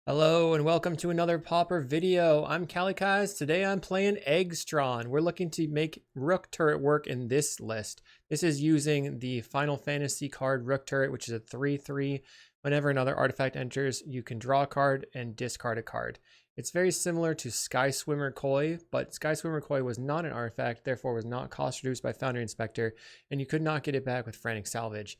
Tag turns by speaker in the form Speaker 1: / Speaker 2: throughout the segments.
Speaker 1: Hello and welcome to another Pauper video. I'm Kalikaiz. Today I'm playing Eggs Tron. We're looking to make Rook Turret work in this list. This is using the Final Fantasy card Rook Turret, which is a 3/3. Whenever another artifact enters, you can draw a card and discard a card. It's very similar to Sky Swimmer Koi, but Sky Swimmer Koi was not an artifact, therefore was not cost reduced by Foundry Inspector, and you could not get it back with Frantic Salvage.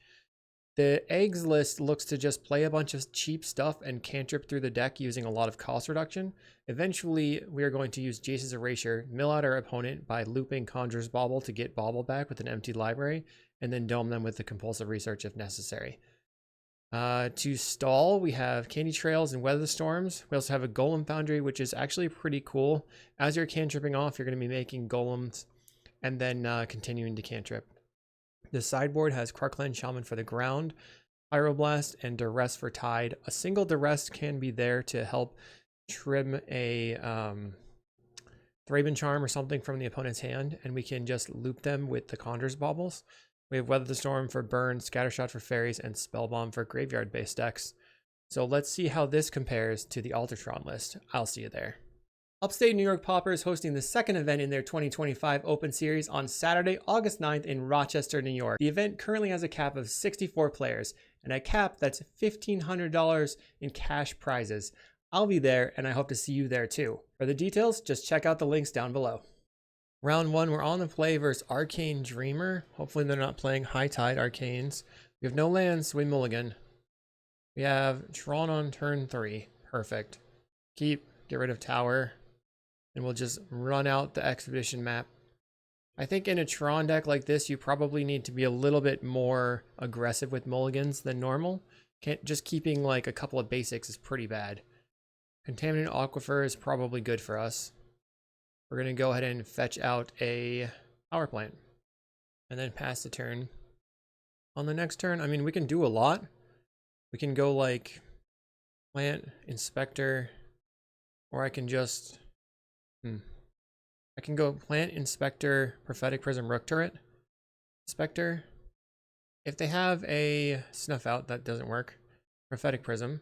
Speaker 1: The eggs list looks to just play a bunch of cheap stuff and cantrip through the deck using a lot of cost reduction. Eventually, we are going to use Jace's Erasure, mill out our opponent by looping Conjurer's Bauble to get Bauble back with an empty library, and then dome them with the compulsive research if necessary. To stall, we have Candy Trails and Weather the Storms. We also have a Golem Foundry, which is actually pretty cool. As you're cantripping off, you're going to be making golems and then continuing to cantrip. The sideboard has Krark-Clan Shaman for the ground, Pyroblast, and Duress for Tide. A single Duress can be there to help trim a Thraben Charm or something from the opponent's hand, and we can just loop them with the Conjurer's Baubles. We have Weather the Storm for burn, Scattershot for fairies, and Spellbomb for graveyard-based decks. So let's see how this compares to the Altertron list. I'll see you there. Upstate New York Pauper is hosting the second event in their 2025 Open Series on Saturday, August 9th in Rochester, New York. The event currently has a cap of 64 players, and a cap that's $1,500 in cash prizes. I'll be there, and I hope to see you there too. For the details, just check out the links down below. Round 1, we're on the play versus Arcane Dreamer. Hopefully they're not playing High Tide Arcanes. We have no lands, so we mulligan. We have Tron on turn 3. Perfect. Keep, get rid of Tower. And we'll just run out the expedition map. I think in a Tron deck like this, you probably need to be a little bit more aggressive with mulligans than normal. Just keeping like a couple of basics is pretty bad. Contaminant Aquifer is probably good for us. We're going to go ahead and fetch out a power plant. And then pass the turn. On the next turn, I mean, we can do a lot. We can go like Plant, Inspector, or I can just... I can go Plant, Inspector, Prophetic Prism, Rook Turret, Inspector. If they have a Snuff Out, that doesn't work. Prophetic Prism.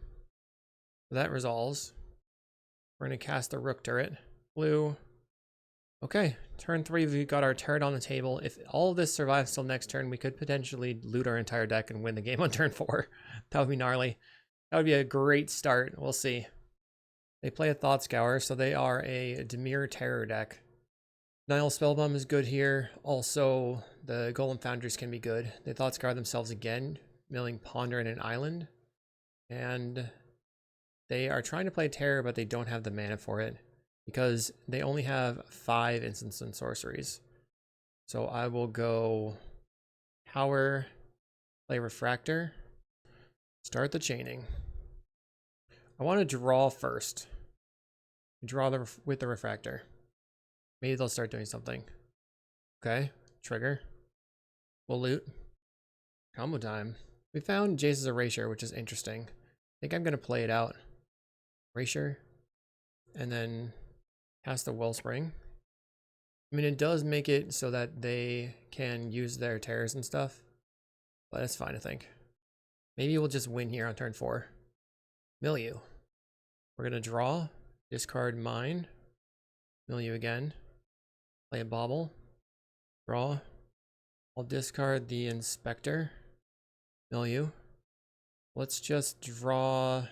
Speaker 1: That resolves. We're going to cast the Rook Turret. Blue. Okay, turn 3, we've got our turret on the table. If all of this survives till next turn, we could potentially loot our entire deck and win the game on turn 4. That would be gnarly. That would be a great start. We'll see. They play a Thought Scour, so they are a Dimir Terror deck. Nihil Spellbomb is good here. Also, the Golem Foundries can be good. They Thought Scour themselves again, milling Ponder in an island. And they are trying to play Terror, but they don't have the mana for it, because they only have 5 instants and sorceries. So I will go Power, play Refractor, start the chaining. I want to draw first. Draw with the Refractor. Maybe they'll start doing something. Okay, trigger. We'll loot. Combo time. We found Jace's Erasure, which is interesting. I think I'm going to play it out. Erasure. And then cast the Wellspring. I mean, it does make it so that they can use their terrors and stuff. But it's fine, I think. Maybe we'll just win here on turn 4. Mill you. We're going to draw, discard mine, mill you again, play a bauble, draw. I'll discard the Inspector, mill you. Let's just draw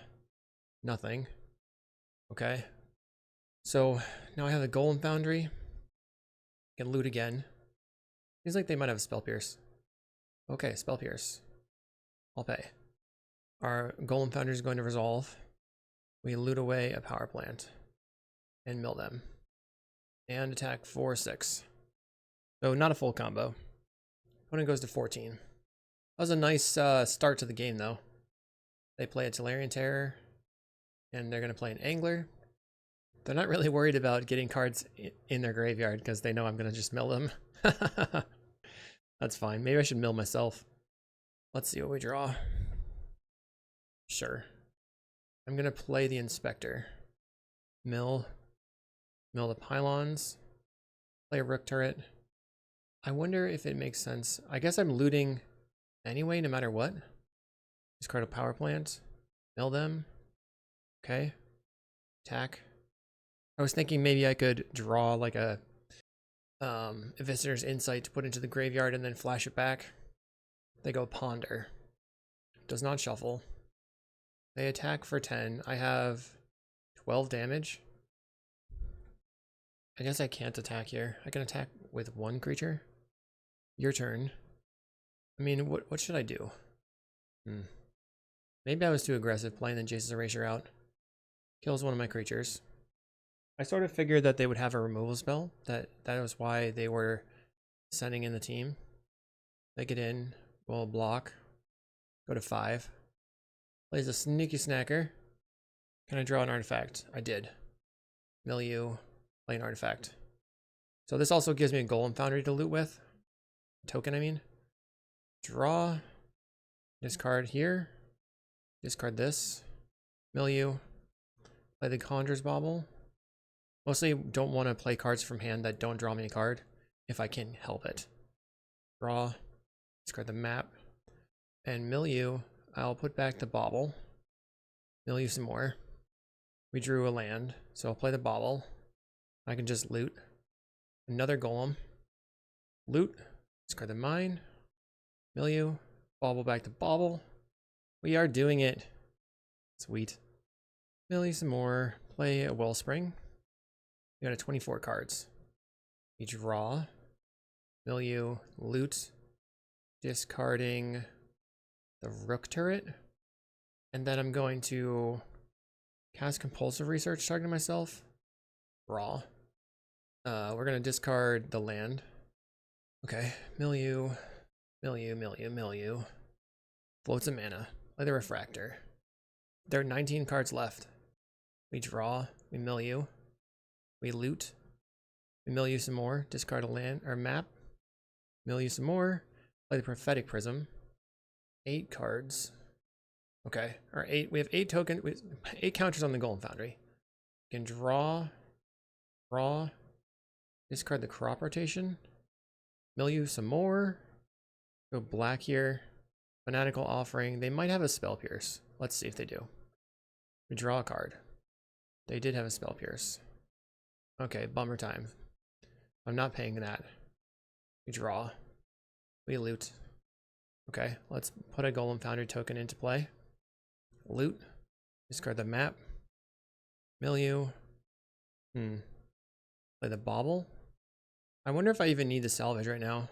Speaker 1: nothing. Okay. So now I have a Golem Foundry. I can loot again. Seems like they might have a Spell Pierce. Okay, Spell Pierce. I'll pay. Our Golem Foundry is going to resolve. We loot away a power plant and mill them. And attack 4/6. So not a full combo. Opponent goes to 14. That was a nice start to the game though. They play a Tolarian Terror. And they're going to play an Angler. They're not really worried about getting cards in their graveyard because they know I'm going to just mill them. That's fine. Maybe I should mill myself. Let's see what we draw. Sure. I'm going to play the Inspector. Mill the Pylons. Play a Rook Turret. I wonder if it makes sense. I guess I'm looting anyway, no matter what. Discard a power plant. Mill them. Okay. Attack. I was thinking maybe I could draw like a visitor's insight to put into the graveyard and then flash it back. They go ponder. Does not shuffle. They attack for 10. I have 12 damage. I guess I can't attack here. I can attack with one creature. Your turn. I mean, what should I do? Maybe I was too aggressive playing the Jace's Erasure out. Kills one of my creatures. I sort of figured that they would have a removal spell. That was why they were sending in the team. They get in. We'll block. Go to 5. Plays a sneaky snacker. Can I draw an artifact? I did. Milieu. Play an artifact. So this also gives me a Golem Foundry to loot with. Token, I mean. Draw. Discard here. Discard this. Milieu. Play the Conjurer's Bauble. Mostly don't want to play cards from hand that don't draw me a card, if I can help it. Draw. Discard the map. And Milieu, I'll put back the Bauble. Milieu some more. We drew a land, so I'll play the Bauble. I can just loot. Another Golem. Loot. Discard the mine. Milieu. Bauble back to Bauble. We are doing it. Sweet. Milieu some more. Play a Wellspring. We got a 24 cards. We draw. Milieu. Loot. Discarding the Rook turret. And then I'm going to cast Compulsive Research targeting myself. Draw. We're going to discard the land. Okay. Milieu. Milieu. Floats a mana. Play the Refractor. There are 19 cards left. We draw. We Milieu. We loot. We Milieu some more. Discard a land or map. Milieu some more. Play the Prophetic Prism. 8 cards. Okay. Or 8. We have 8 tokens. 8 counters on the Golem Foundry. We can draw. Draw. Discard the Crop Rotation. Milieu some more. Go black here. Fanatical Offering. They might have a Spell Pierce. Let's see if they do. We draw a card. They did have a Spell Pierce. Okay, bummer time. I'm not paying that. We draw. We loot. Okay, let's put a Golem Foundry token into play. Loot. Discard the map. Milieu. Play the Bauble. I wonder if I even need the salvage right now.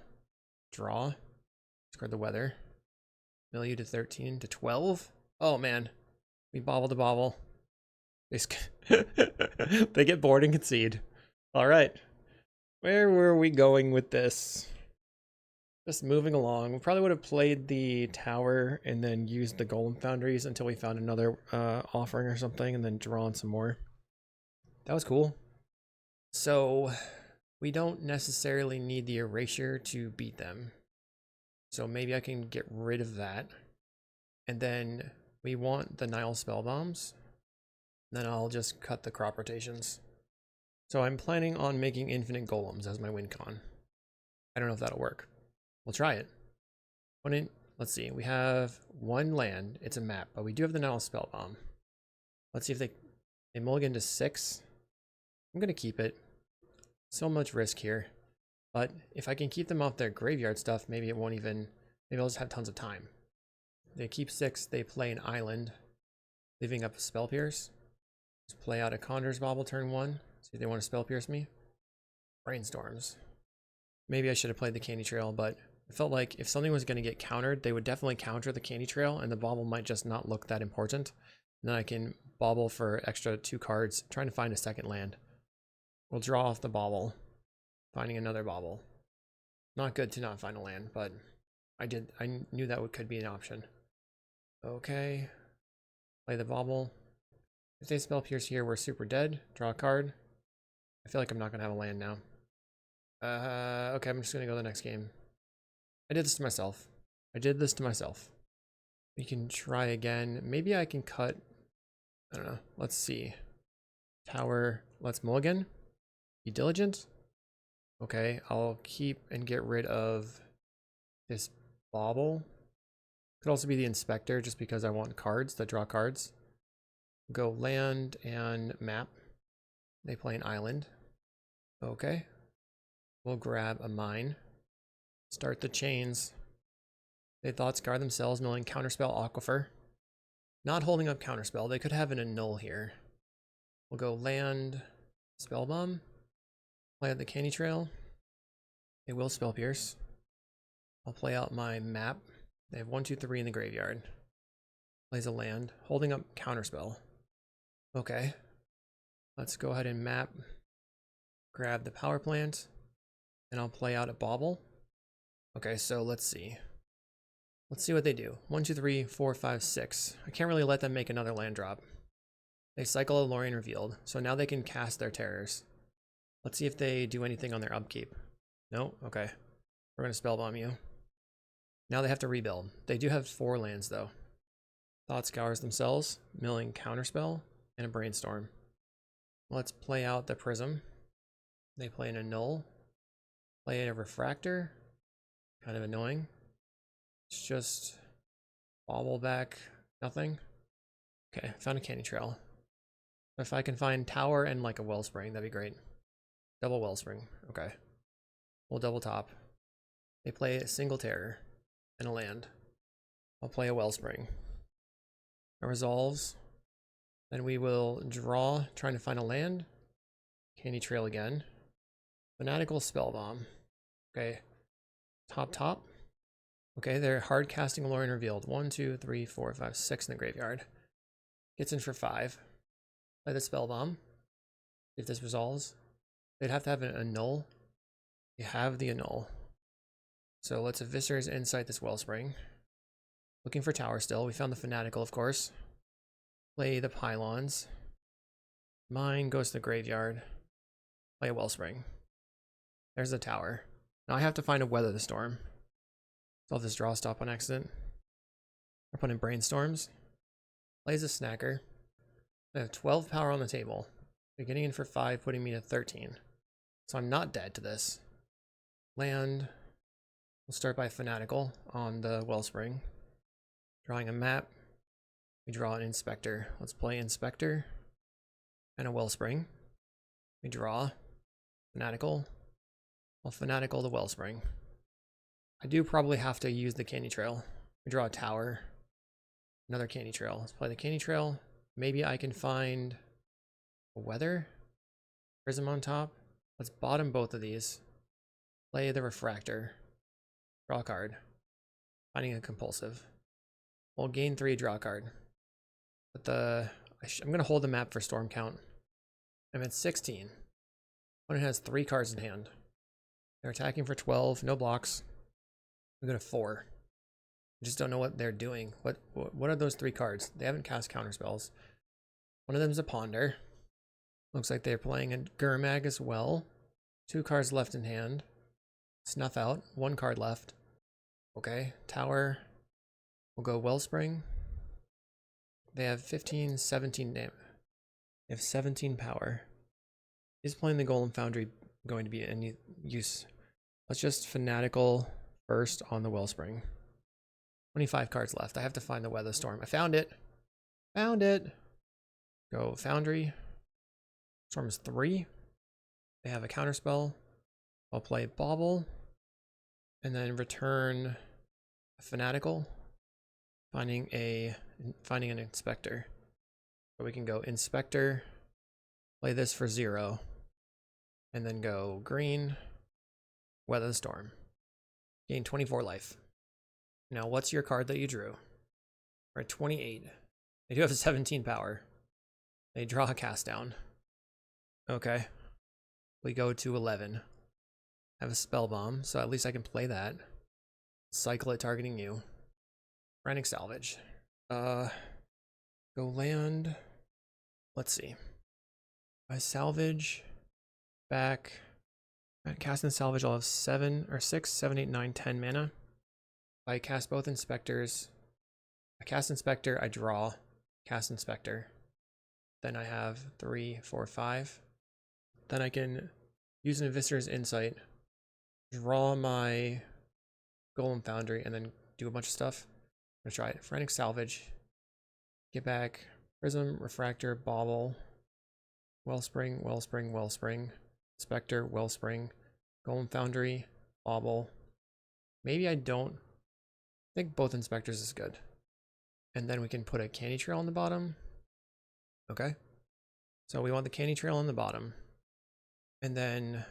Speaker 1: Draw. Discard the weather. Milieu to 13 to 12. Oh man. We bauble the Bauble. They get bored and concede. Alright. Where were we going with this? Just moving along. We probably would have played the tower and then used the Golem Foundries until we found another offering or something and then drawn some more. That was cool. So we don't necessarily need the erasure to beat them. So maybe I can get rid of that. And then we want the Nile Spell Bombs. Then I'll just cut the crop rotations. So I'm planning on making infinite golems as my win con. I don't know if that'll work. We'll try it. Let's see. We have 1 land. It's a map, but we do have the Nile Spell Bomb. Let's see if they mulligan to 6. I'm gonna keep it. So much risk here. But if I can keep them off their graveyard stuff, maybe it won't even... Maybe I'll just have tons of time. They keep 6. They play an island, leaving up a Spell Pierce. Just play out a Conjurer's Bauble turn 1. See if they want to Spell Pierce me. Brainstorms. Maybe I should have played the Candy Trail, but I felt like if something was going to get countered, they would definitely counter the Candy Trail, and the Bauble might just not look that important. And then I can Bauble for extra 2 cards, trying to find a second land. We'll draw off the Bauble. Finding another Bauble. Not good to not find a land, but I knew that could be an option. Okay. Play the Bauble. If they Spell Pierce here, we're super dead. Draw a card. I feel like I'm not going to have a land now. Okay, I'm just going to go to the next game. I did this to myself. We can try again. Maybe I can cut... I don't know. Let's see. Tower. Let's mulligan. Be diligent. Okay, I'll keep and get rid of this Bauble. Could also be the Inspector, just because I want cards that draw cards. Go land and map. They play an island. Okay. We'll grab a mine. Start the chains. They thoughts guard themselves, milling counterspell aquifer. Not holding up counterspell. They could have an annul here. We'll go land spell bomb. Play out the candy trail. They will spell pierce. I'll play out my map. They have 1, 2, 3 in the graveyard. Plays a land, holding up counterspell. Okay. Let's go ahead and map. Grab the power plant. And I'll play out a bauble. Okay, so let's see. Let's see what they do. 1, 2, 3, 4, 5, 6. I can't really let them make another land drop. They cycle a Lorien Revealed, so now they can cast their terrors. Let's see if they do anything on their upkeep. No? Okay. We're going to spellbomb you. Now they have to rebuild. They do have 4 lands, though. Thought Scours themselves, milling Counterspell, and a Brainstorm. Let's play out the Prism. They play an Annul. Play a Refractor. Kind of annoying. It's just bauble back, nothing. Okay, found a Candy Trail. If I can find Tower and like a Wellspring, that'd be great. Double Wellspring, okay. We'll double top. They play a single Terror and a land. I'll play a Wellspring. It resolves. Then we will draw, trying to find a land. Candy Trail again. Fanatical Spellbomb. Okay. Top. Okay, they're hard casting Lorien Revealed. 1, 2, 3, 4, 5, 6 in the graveyard. Gets in for 5. Play the Spellbomb. If this resolves, they'd have to have an Annul. You have the Annul. So let's Eviscer's Insight this Wellspring. Looking for Tower still. We found the Fanatical, of course. Play the Pylons. Mine goes to the graveyard. Play a Wellspring. There's the Tower. Now I have to find a Weather the Storm. Solve this draw stop on accident. Our opponent Brainstorms. Plays a Snacker. I have 12 power on the table. They're getting in for 5, putting me to 13. So I'm not dead to this. Land. We'll start by Fanatical on the Wellspring. Drawing a map. We draw an Inspector. Let's play Inspector and a Wellspring. We draw Fanatical. I'll Fanatical the Wellspring. I do probably have to use the Candy Trail. We draw a Tower. Another Candy Trail. Let's play the Candy Trail. Maybe I can find a Weather. Prism on top. Let's bottom both of these. Play the Refractor. Draw a card. Finding a Compulsive. We'll gain 3, draw a card. But I'm going to hold the map for Storm Count. I'm at 16. Opponent has 3 cards in hand. They're attacking for 12, no blocks. I'm going to 4. I just don't know what they're doing. What are those 3 cards? They haven't cast counterspells. One of them is a Ponder. Looks like they're playing a Gurmag as well. 2 cards left in hand. Snuff out. 1 card left. Okay, Tower. We'll go Wellspring. They have 15, 17 damage. They have 17 power. Is playing the Golem Foundry going to be any use? Let's just Fanatical first on the Wellspring. 25 cards left. I have to find the Weather Storm. I found it. Found it. Go Foundry. Storm is 3. They have a counterspell. I'll play Bauble. And then return a Fanatical. Finding an Inspector. So we can go Inspector. Play this for 0. And then go green. Weather the Storm. Gain 24 life. Now, what's your card that you drew? We're at 28. They do have a 17 power. They draw a cast down. Okay. We go to 11. I have a Spell Bomb, so at least I can play that. Cycle it targeting you. Frantic Salvage. Go land. Let's see. I salvage back. Cast and salvage, I'll have 7 or 6, 7, 8, 9, 10 mana. I cast both Inspectors. I cast Inspector, I draw. Cast Inspector. Then I have 3, 4, 5. Then I can use an Eviscer's Insight. Draw my Golem Foundry and then do a bunch of stuff. I'm gonna try it. Frantic Salvage. Get back Prism, refractor, bauble, wellspring, wellspring, wellspring, inspector, wellspring, golem foundry, bauble. Maybe I don't. I think both inspectors is good. And then we can put a candy trail on the bottom. Okay. So we want the candy trail on the bottom. And then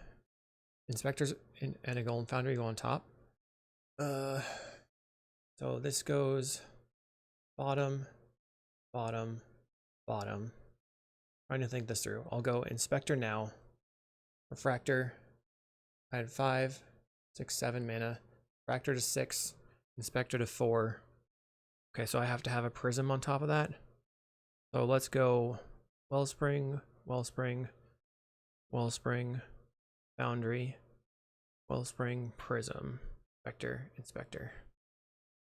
Speaker 1: inspectors and a golem foundry go on top. So this goes bottom, bottom, bottom. Trying to think this through. I'll go inspector now. Refractor. I had 5, 6, 7 mana. Refractor to 6. Inspector to 4. Okay, so I have to have a prism on top of that. So let's go wellspring, wellspring, wellspring, foundry, wellspring, prism, inspector, inspector.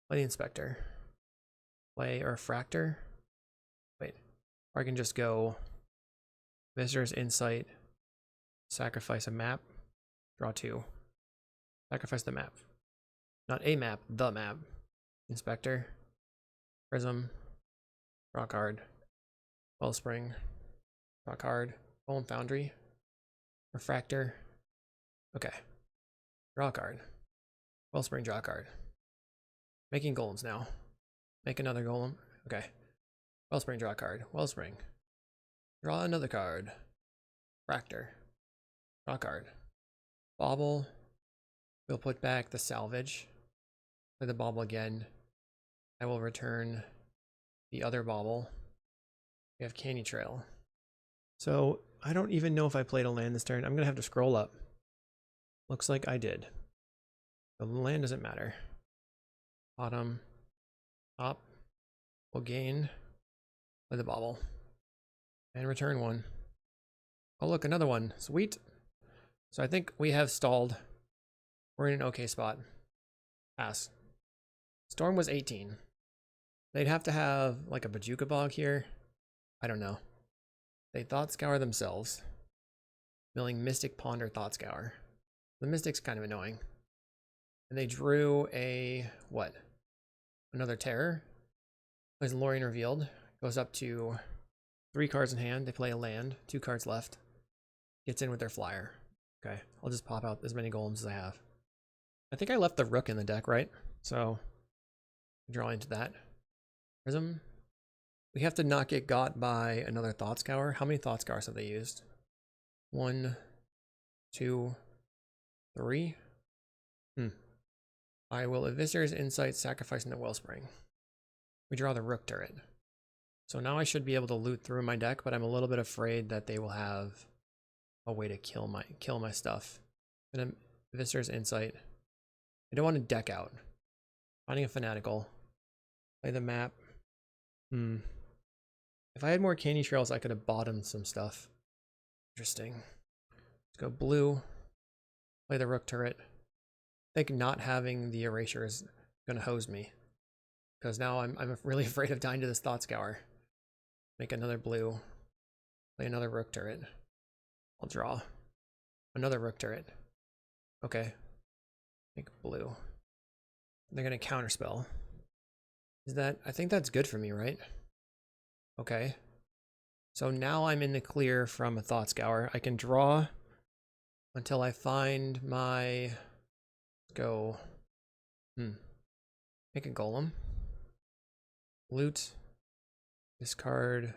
Speaker 1: Play the inspector. Play a refractor. Wait, or I can just go visitor's insight, sacrifice a map, draw 2. Sacrifice the map. Not a map, the map. Inspector, prism, draw card, wellspring, draw card, golem foundry, refractor. Okay, draw card, wellspring, draw card. Making golems now. Make another golem. Okay, wellspring, draw card, wellspring, draw another card, refractor, draw card, bauble. We'll put back the salvage. Play the bauble again. I will return the other bauble. We have candy trail. So I don't even know if I played a land this turn. I'm gonna have to scroll up. Looks like I did. The land doesn't matter. Bottom, top, will gain, play the bauble, and return one. Oh look, another one. Sweet. So I think we have stalled. We're in an okay spot. Pass. Storm was 18. They'd have to have like a Bajuka Bog here. I don't know. They Thought Scour themselves. Milling Mystic Ponder Thought Scour. The Mystic's kind of annoying. And they drew a, what? Another Terror. Plays Lorien Revealed. Goes up to 3 cards in hand. They play a land. 2 cards left. Gets in with their flyer. Okay, I'll just pop out as many golems as I have. I think I left the rook in the deck, right? So draw into that. Prism. We have to not get got by another Thought Scour. How many Thought Scours have they used? 1, 2, 3. I will Visitor's Insight, sacrificing the Wellspring. We draw the Rook turret. So now I should be able to loot through my deck, but I'm a little bit afraid that they will have a way to kill my stuff. I'm gonna Visitor's Insight. I don't want to deck out. Finding a Fanatical. Play the map. If I had more candy trails, I could have bottomed some stuff. Interesting. Let's go blue. Play the Rook turret. I think not having the erasure is gonna hose me, because now I'm really afraid of dying to this Thought Scour. Make another blue. Play another Rook turret. I'll draw another Rook turret. Okay. Make blue. They're gonna counterspell. Is that? I think that's good for me, right? Okay. So now I'm in the clear from a Thought Scour. I can draw until I find my. Let's go. Make a golem. Loot. Discard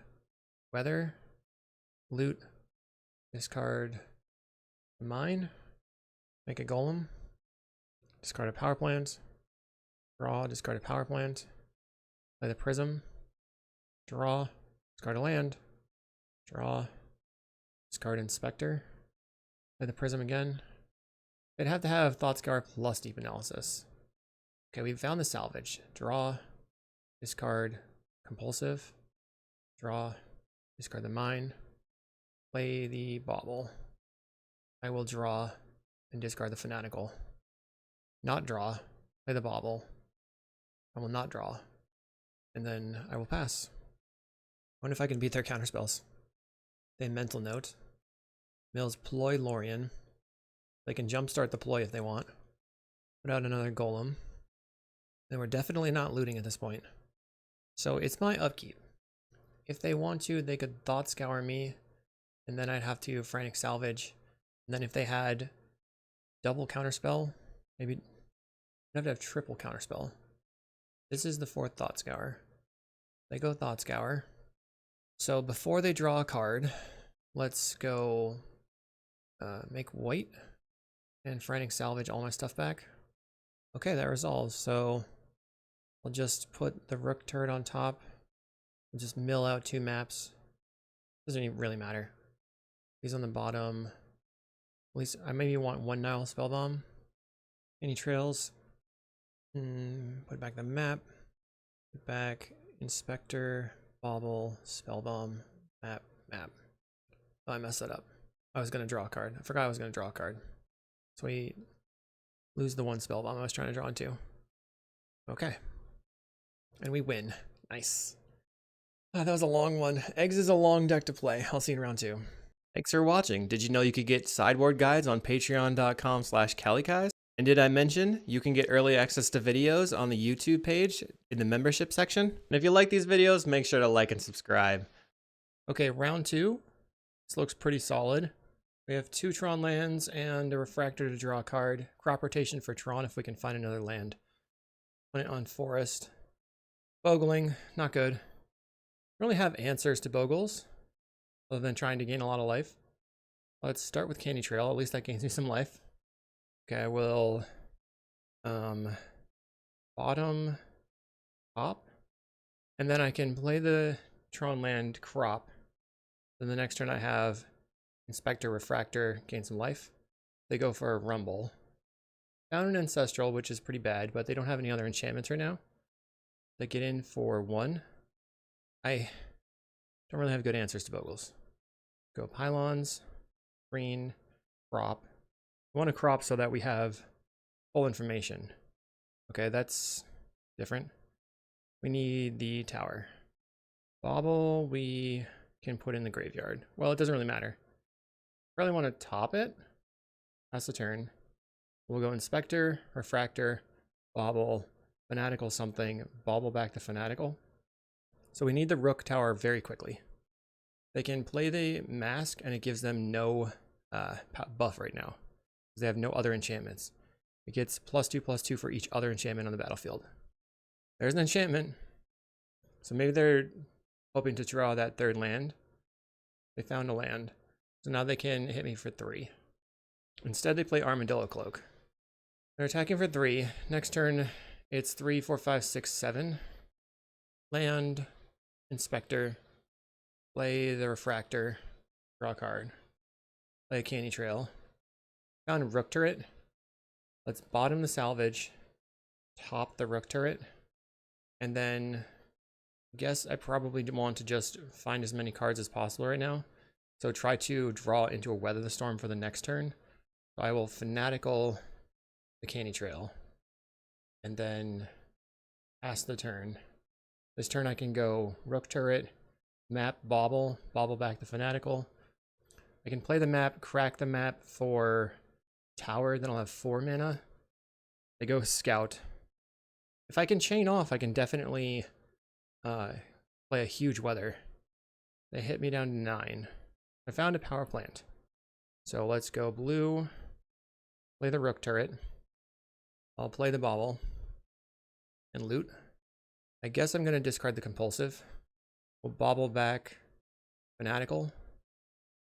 Speaker 1: weather. Loot. Discard mine. Make a golem. Discard a power plant. Draw, discard a power plant. Play the prism. Draw, discard a land. Draw, discard inspector. Play the prism again. They'd have to have Thought Scour plus Deep Analysis. Okay, we found the salvage. Draw, discard compulsive. Draw, discard the mine. Play the bauble. I will draw and discard the fanatical. Not draw. Play the bauble. I will not draw. And then I will pass. I wonder if I can beat their counterspells. They mental note. Mills ploy Lorien. They can jumpstart the ploy if they want. Put out another golem. And we're definitely not looting at this point. So it's my upkeep. If they want to, they could Thought Scour me, and then I'd have to Frantic Salvage. And then if they had double Counterspell, maybe I'd have to have triple Counterspell. This is the 4th Thought Scour. They go Thought Scour. So before they draw a card, let's go make white and Frantic Salvage all my stuff back. Okay, that resolves. So I'll just put the Rook turret on top. I'll just mill out 2 maps. Doesn't even really matter. These on the bottom. At least I maybe want 1 Nile Spellbomb. Any trails? Put back the map. Put back Inspector, Bauble, Spellbomb, map. Oh, I messed that up. I was going to draw a card. I forgot I was going to draw a card. So we lose the 1 Spellbomb I was trying to draw into. Okay. And we win. Nice. That was a long one. Eggs is a long deck to play. I'll see you in round 2. Thanks for watching. Did you know you could get sideboard guides on patreon.com/Kalikaiz? And did I mention you can get early access to videos on the YouTube page in the membership section? And if you like these videos, make sure to like and subscribe. Okay, round 2. This looks pretty solid. We have 2 Tron lands and a Refractor to draw a card. Crop rotation for Tron if we can find another land. Put it on Forest. Bogling, not good. I don't really have answers to Bogles, other than trying to gain a lot of life. Let's start with Candy Trail, at least that gains me some life. Okay, I will bottom top, and then I can play the Tron land crop. Then the next turn I have Inspector, Refractor, gain some life. They go for a Rumble. Found an Ancestral, which is pretty bad, but they don't have any other enchantments right now. They get in for 1. I don't really have good answers to Bogles. Go Pylons, green, crop. We want to crop so that we have full information. Okay, that's different. We need the tower. Bauble we can put in the graveyard. Well, it doesn't really matter. Probably want to top it. That's the turn. We'll go Inspector, Refractor, Bauble, Fanatical something, Bauble back to Fanatical. So we need the Rook Tower very quickly. They can play the Mask and it gives them no buff right now, because they have no other enchantments. It gets +2/+2 for each other enchantment on the battlefield. There's an enchantment. So maybe they're hoping to draw that 3rd land. They found a land. So now they can hit me for 3. Instead they play Armadillo Cloak. They're attacking for 3. Next turn it's 3, 4, 5, 6, 7. Land, Inspector, play the Refractor, draw a card, play a Candy Trail. Found a Rook Turret. Let's bottom the salvage, top the Rook Turret, and then I guess I probably want to just find as many cards as possible right now. So try to draw into a Weather the Storm for the next turn. So I will Fanatical the Candy Trail, and then pass the turn. This turn I can go Rook Turret, map, Bauble back to Fanatical. I can play the map, crack the map for Tower, then I'll have 4 mana. They go Scout. If I can chain off, I can definitely play a huge Weather. They hit me down to 9. I found a Power Plant. So let's go blue, play the Rook Turret. I'll play the Bauble and loot. I guess I'm going to discard the Compulsive. We'll Bauble back Fanatical.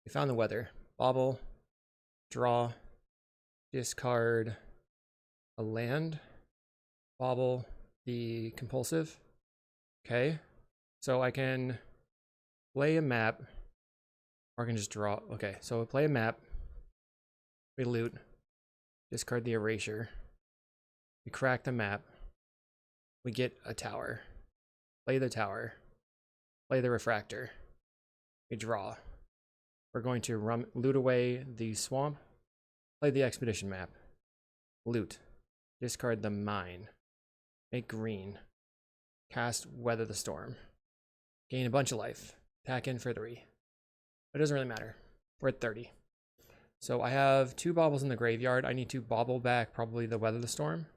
Speaker 1: We found the Weather. Bauble, draw, discard a land, Bauble the Compulsive. Okay, so I can play a map, or I can just draw. Okay, so we play a map, we loot, discard the Erasure, we crack the map, we get a tower, play the tower, play the Refractor, we draw. We're going to loot away the swamp, play the Expedition map, loot, discard the mine, make green, cast Weather the Storm, gain a bunch of life, attack in for 3. It doesn't really matter. We're at 30. So I have 2 Baubles in the graveyard. I need to Bauble back probably the Weather the Storm.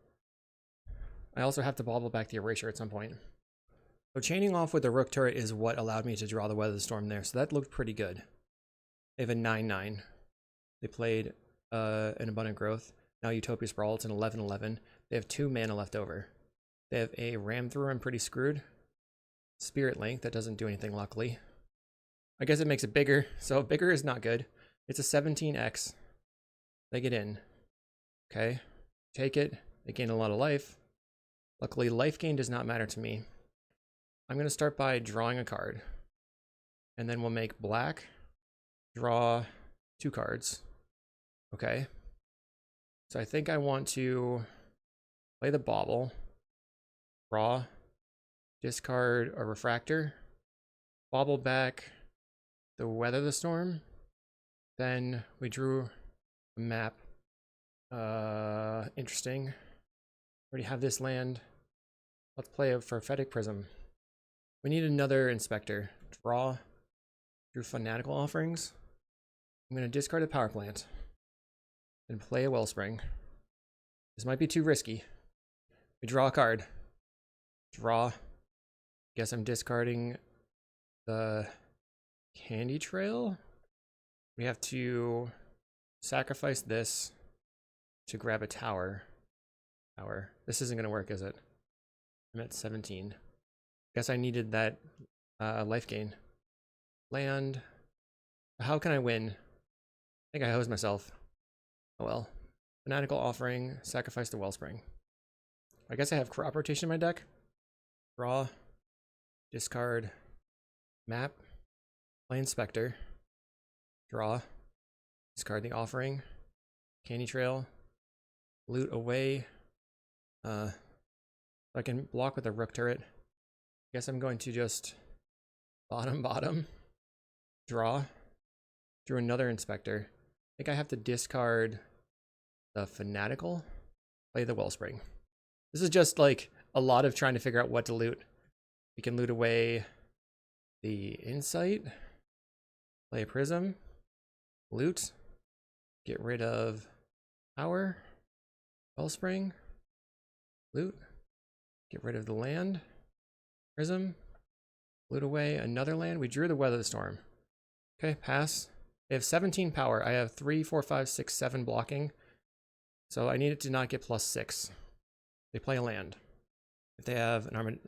Speaker 1: I also have to Bauble back the Erasure at some point. So chaining off with the Rook turret is what allowed me to draw the Weather the Storm there. So that looked pretty good. They have a 9/9. They played an Abundant Growth. Now Utopia Sprawl, it's an 11/11. They have 2 mana left over. They have a Ram Through, I'm pretty screwed. Spirit Link, that doesn't do anything luckily. I guess it makes it bigger, so bigger is not good. It's a 17x. They get in. Okay, take it. They gain a lot of life. Luckily, life gain does not matter to me. I'm going to start by drawing a card. And then we'll make black, draw 2 cards. Okay. So I think I want to play the bauble, draw, discard a refractor, bauble back the Weather the Storm. Then we drew a map. Interesting. Already have this land. Let's play a Prophetic Prism. We need another Inspector. Draw. Drew Fanatical Offerings. I'm going to discard a Power Plant. And play a Wellspring. This might be too risky. We draw a card. Draw. Guess I'm discarding the Candy Trail. We have to sacrifice this to grab a tower. This isn't going to work, is it? I'm at 17. Guess I needed that life gain. Land. How can I win? I think I hosed myself. Oh well. Fanatical Offering, sacrifice the Wellspring. I guess I have crop rotation in my deck. Draw. Discard. Map. Play Inspector. Draw. Discard the Offering. Candy Trail. Loot away. I can block with a Rook turret. I guess I'm going to just bottom. Draw. Drew another Inspector. I think I have to discard the Fanatical. Play the Wellspring. This is just like a lot of trying to figure out what to loot. We can loot away the Insight. Play a Prism. Loot. Get rid of Power. Wellspring. Loot. Get rid of the land. Prism. Loot away another land. We drew the Weather the Storm. Okay, pass. They have 17 power. I have 3, 4, 5, 6, 7 blocking. So I need it to not get +6. They play a land. If they have an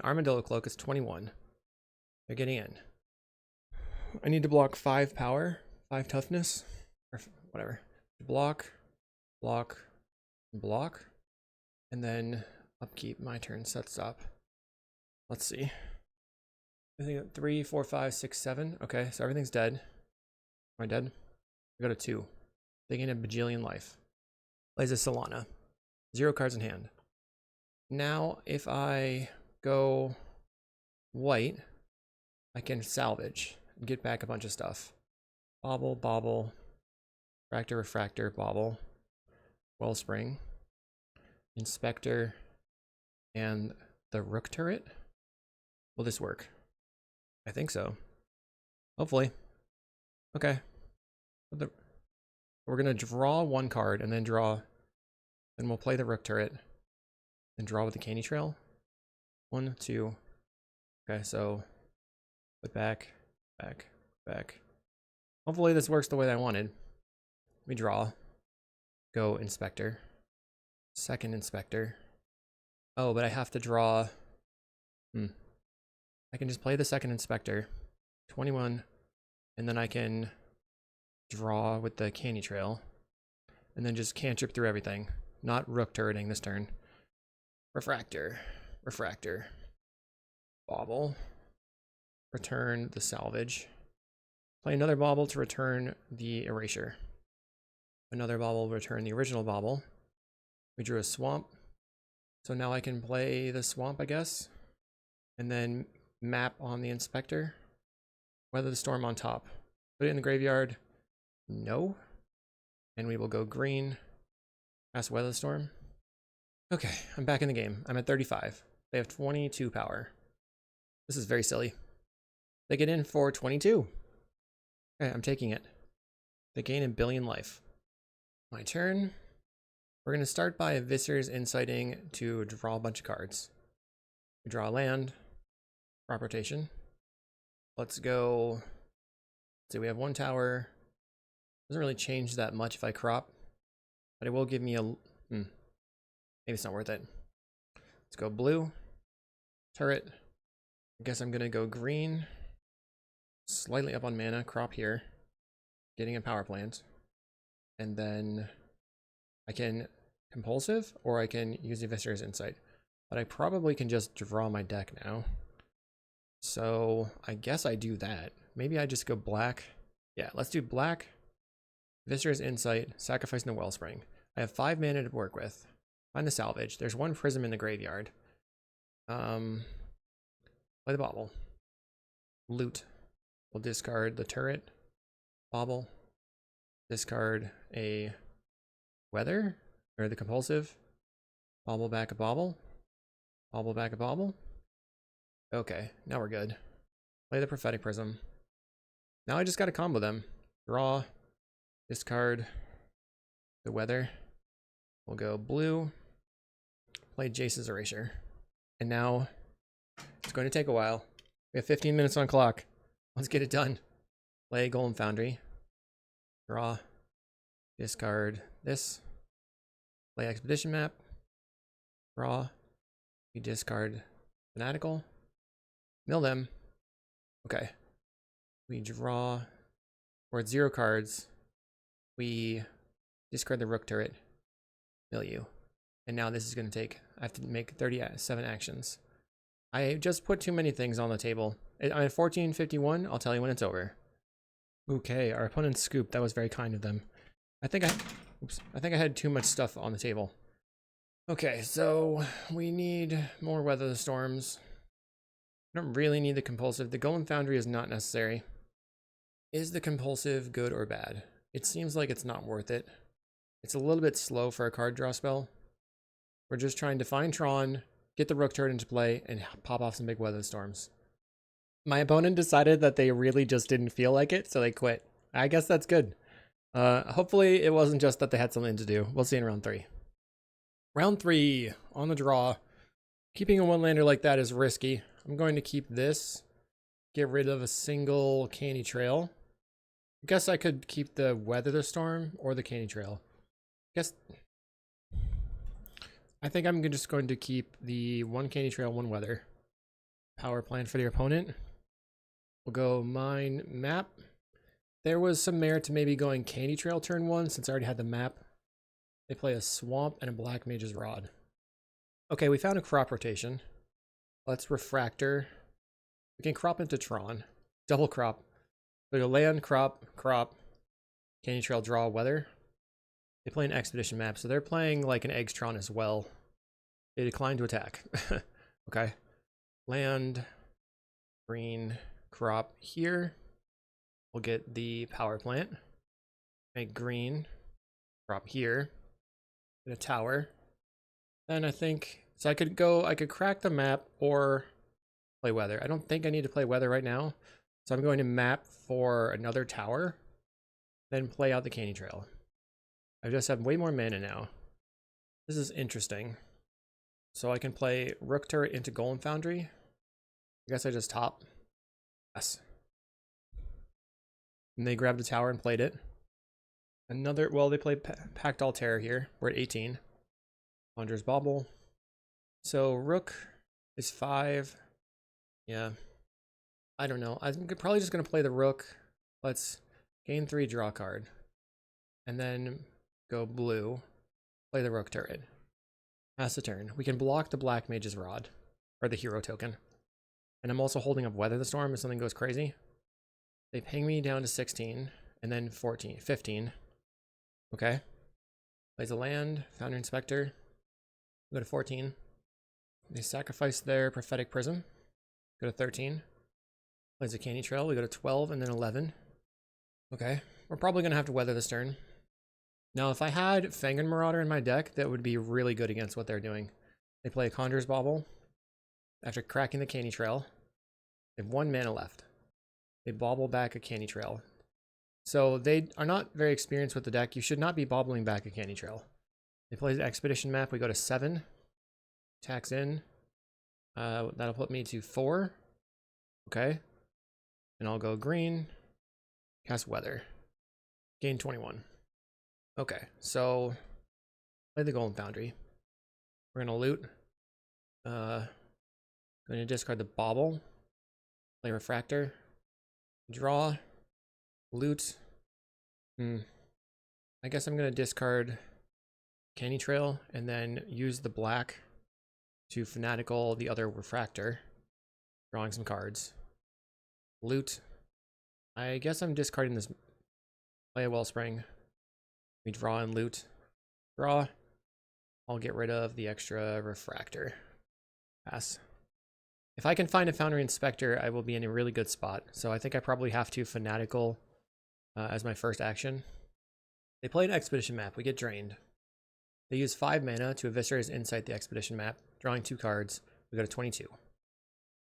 Speaker 1: Armadillo Cloak, it's 21. They're getting in. I need to block 5 power, 5 toughness, or whatever. Block, block, block, and then upkeep. My turn, set stop. Let's see. I think 3, 4, 5, 6, 7. Okay, so everything's dead. Am I dead? I got a 2. They gain a bajillion life. Plays a Solana. 0 cards in hand. Now, if I go white, I can salvage and get back a bunch of stuff. Bauble, bauble, refractor, bauble, Wellspring, Inspector, and the Rook turret. Will this work? I think so. Hopefully. Okay. We're going to draw 1 card and then draw. Then we'll play the Rook turret. And draw with the Candy Trail. 1, 2. Okay, so put back. Hopefully this works the way that I wanted. We draw. Go Inspector. Second Inspector. Oh, but I have to draw. I can just play the second Inspector. 21. And then I can draw with the Candy Trail. And then just cantrip through everything. Not Rook turreting this turn. Refractor. Bauble. Return the salvage. Play another bauble to return the erasure. Another bauble, return the original bauble. We drew a swamp. So now I can play the swamp, I guess. And then map on the Inspector. Weather the Storm on top. Put it in the graveyard. No. And we will go green. Pass Weather the Storm. Okay, I'm back in the game. I'm at 35. They have 22 power. This is very silly. They get in for 22. Okay, I'm taking it. They gain a billion life. My turn. We're going to start by Viscer's Inciting to draw a bunch of cards. We draw a land. Crop rotation. Let's go. Let's see, we have one tower. Doesn't really change that much if I crop, but it will give me a... maybe it's not worth it. Let's go blue. Turret. I guess I'm gonna go green. Slightly up on mana, crop here. Getting a power plant. And then I can compulsive, or I can use the Viscer's Insight. But I probably can just draw my deck now. So I guess I do that. Maybe I just go black. Yeah, let's do black. Viscer's Insight, sacrificing the Wellspring. I have 5 mana to work with. Find the salvage. There's 1 prism in the graveyard. Play the bauble. Loot. We'll discard the turret. Bauble. Discard a weather, or the compulsive. Bauble back a bauble. Bauble back a bauble. Okay, now we're good. Play the prophetic prism. Now I just gotta combo them. Draw. Discard the weather. We'll go blue. Play Jace's Erasure. And now it's going to take a while. We have 15 minutes on clock. Let's get it done. Play Golden Foundry. Draw. Discard this. Play Expedition Map. Draw. We discard Fanatical. Mill them. Okay. We draw. We're at 0 cards. We discard the Rook Turret. Mill you. And now this is going to take... I have to make 37 actions. I just put too many things on the table. I'm at 14:51. I'll tell you when it's over. Okay, our opponent's scooped. That was very kind of them. I think I had too much stuff on the table. Okay, so we need more Weather the Storms. I don't really need the compulsive. The Golden Foundry is not necessary. Is the compulsive good or bad? It seems like it's not worth it. It's a little bit slow for a card draw spell. We're just trying to find Tron, get the Rook Turret into play, and pop off some big Weather Storms. My opponent decided that they really just didn't feel like it, so they quit. I guess that's good. Hopefully it wasn't just that they had something to do. We'll see in round 3. Round 3, on the draw. Keeping a 1-lander like that is risky. I'm going to keep this. Get rid of a single Candy Trail. I guess I could keep the Weather the Storm or the Candy Trail. I think I'm just going to keep the 1 Candy Trail, 1 Weather. Power plant for the opponent. We'll go mine map. There was some merit to maybe going Candy Trail turn 1 since I already had the map. They play a Swamp and a Black Mage's Rod. Okay, we found a crop rotation. Let's Refractor. We can crop into Tron. Double crop. We go land, crop, crop. Candy Trail, draw, weather. They play an Expedition map, so they're playing like an Eggs Tron as well. They decline to attack. Okay. Land, green, crop here. We'll get the power plant. Make green, crop here. Get a tower. Then I think, so I could crack the map or play weather. I don't think I need to play weather right now. So I'm going to map for another tower, then play out the Candy Trail. I just have way more mana now. This is interesting. So I can play Rook Turret into Golden Foundry. I guess I just top. Yes. And they grabbed a tower and played it. Another, well, they played Pact Altair here. We're at 18. Conjurer's Bauble. So Rook is 5. Yeah. I don't know. I'm probably just going to play the Rook. Let's gain 3, draw a card. And then go blue. Play the Rook Turret. Pass the turn. We can block the Black Mage's Rod. Or the hero token. And I'm also holding up Weather the Storm if something goes crazy. They ping me down to 16. And then 14. 15. Okay. Plays a land. Foundry Inspector. Go to 14. They sacrifice their Prophetic Prism. Go to 13. Plays a Candy Trail. We go to 12 and then 11. Okay. We're probably going to have to weather this turn. Now, if I had Fangren Marauder in my deck, that would be really good against what they're doing. They play a Conjurer's Bauble. After cracking the Candy Trail, they have 1 mana left. They bauble back a Candy Trail. So they are not very experienced with the deck. You should not be bobbling back a Candy Trail. They play the Expedition map. We go to 7. Attacks in. That'll put me to 4. Okay. And I'll go green, cast weather, gain 21. Okay, so play the golden foundry. We're gonna loot. Going to discard the bauble, play refractor, draw, loot. I guess I'm gonna discard candy trail and then use the black to fanatical the other refractor, drawing some cards. Loot. I guess I'm discarding this. Play a wellspring. We draw and loot. Draw. I'll get rid of the extra refractor. Pass. If I can find a Foundry Inspector, I will be in a really good spot. So I think I probably have to fanatical as my first action. They play an expedition map. We get drained. They use 5 mana to eviscerate Insight the expedition map, drawing 2 cards. We go to 22.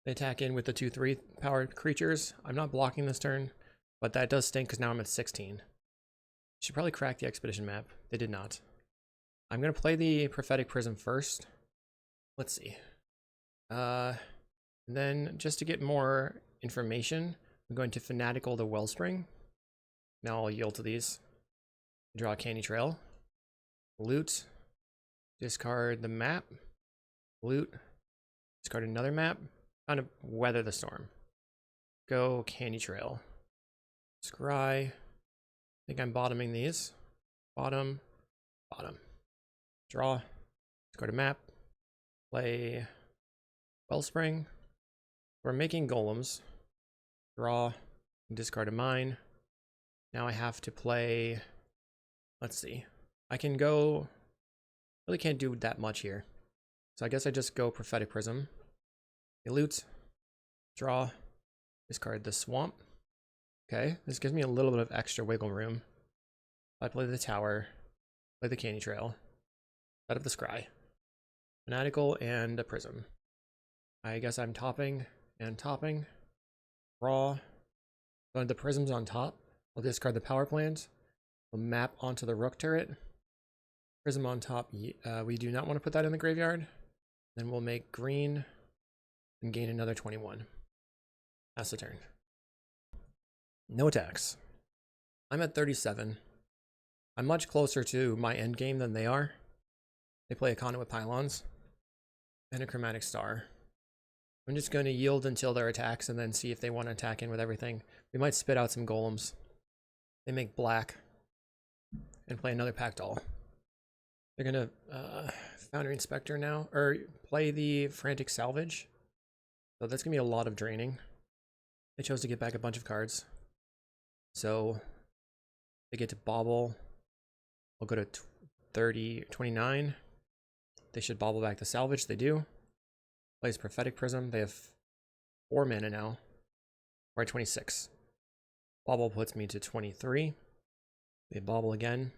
Speaker 1: They attack in with the 2/3 powered creatures. I'm not blocking this turn, but that does stink because now I'm at 16. Should probably crack the expedition map. They did not. I'm going to play the Prophetic Prism first. Let's see. And then just to get more information, I'm going to fanatical the Wellspring. Now I'll yield to these. Draw a Candy Trail. Loot. Discard the map. Loot. Discard another map. Kind of weather the storm. Go Candy Trail. Scry. I think I'm bottoming these. Bottom. Bottom. Draw. Discard a map. Play Wellspring. We're making golems. Draw. Discard a mine. Now I have to play. Let's see. I can go. Really can't do that much here. So I guess I just go Prophetic Prism. Loot. Draw. Discard the swamp. Okay, this gives me a little bit of extra wiggle room. I play the tower. Play the candy trail. Out of the scry. Fanatical and a prism. I guess I'm topping and topping. Draw. The prism's on top. I'll discard the power plant. We'll map onto the rook turret. Prism on top. We do not want to put that in the graveyard. Then we'll make green and gain another 21. That's the turn. No attacks. I'm at 37. I'm much closer to my end game than they are. They play a conduit pylons and a chromatic star. I'm just going to yield until their attacks and then see if they want to attack in with everything. We might spit out some golems. They make black and play another pack doll. They're going to Foundry Inspector now, or play the Frantic Salvage. So that's going to be a lot of draining. They chose to get back a bunch of cards. So they get to bauble. We'll go to 29. They should bauble back the salvage. They do. Plays Prophetic Prism. They have 4 mana now. We're at 26. Bauble puts me to 23. They bauble again.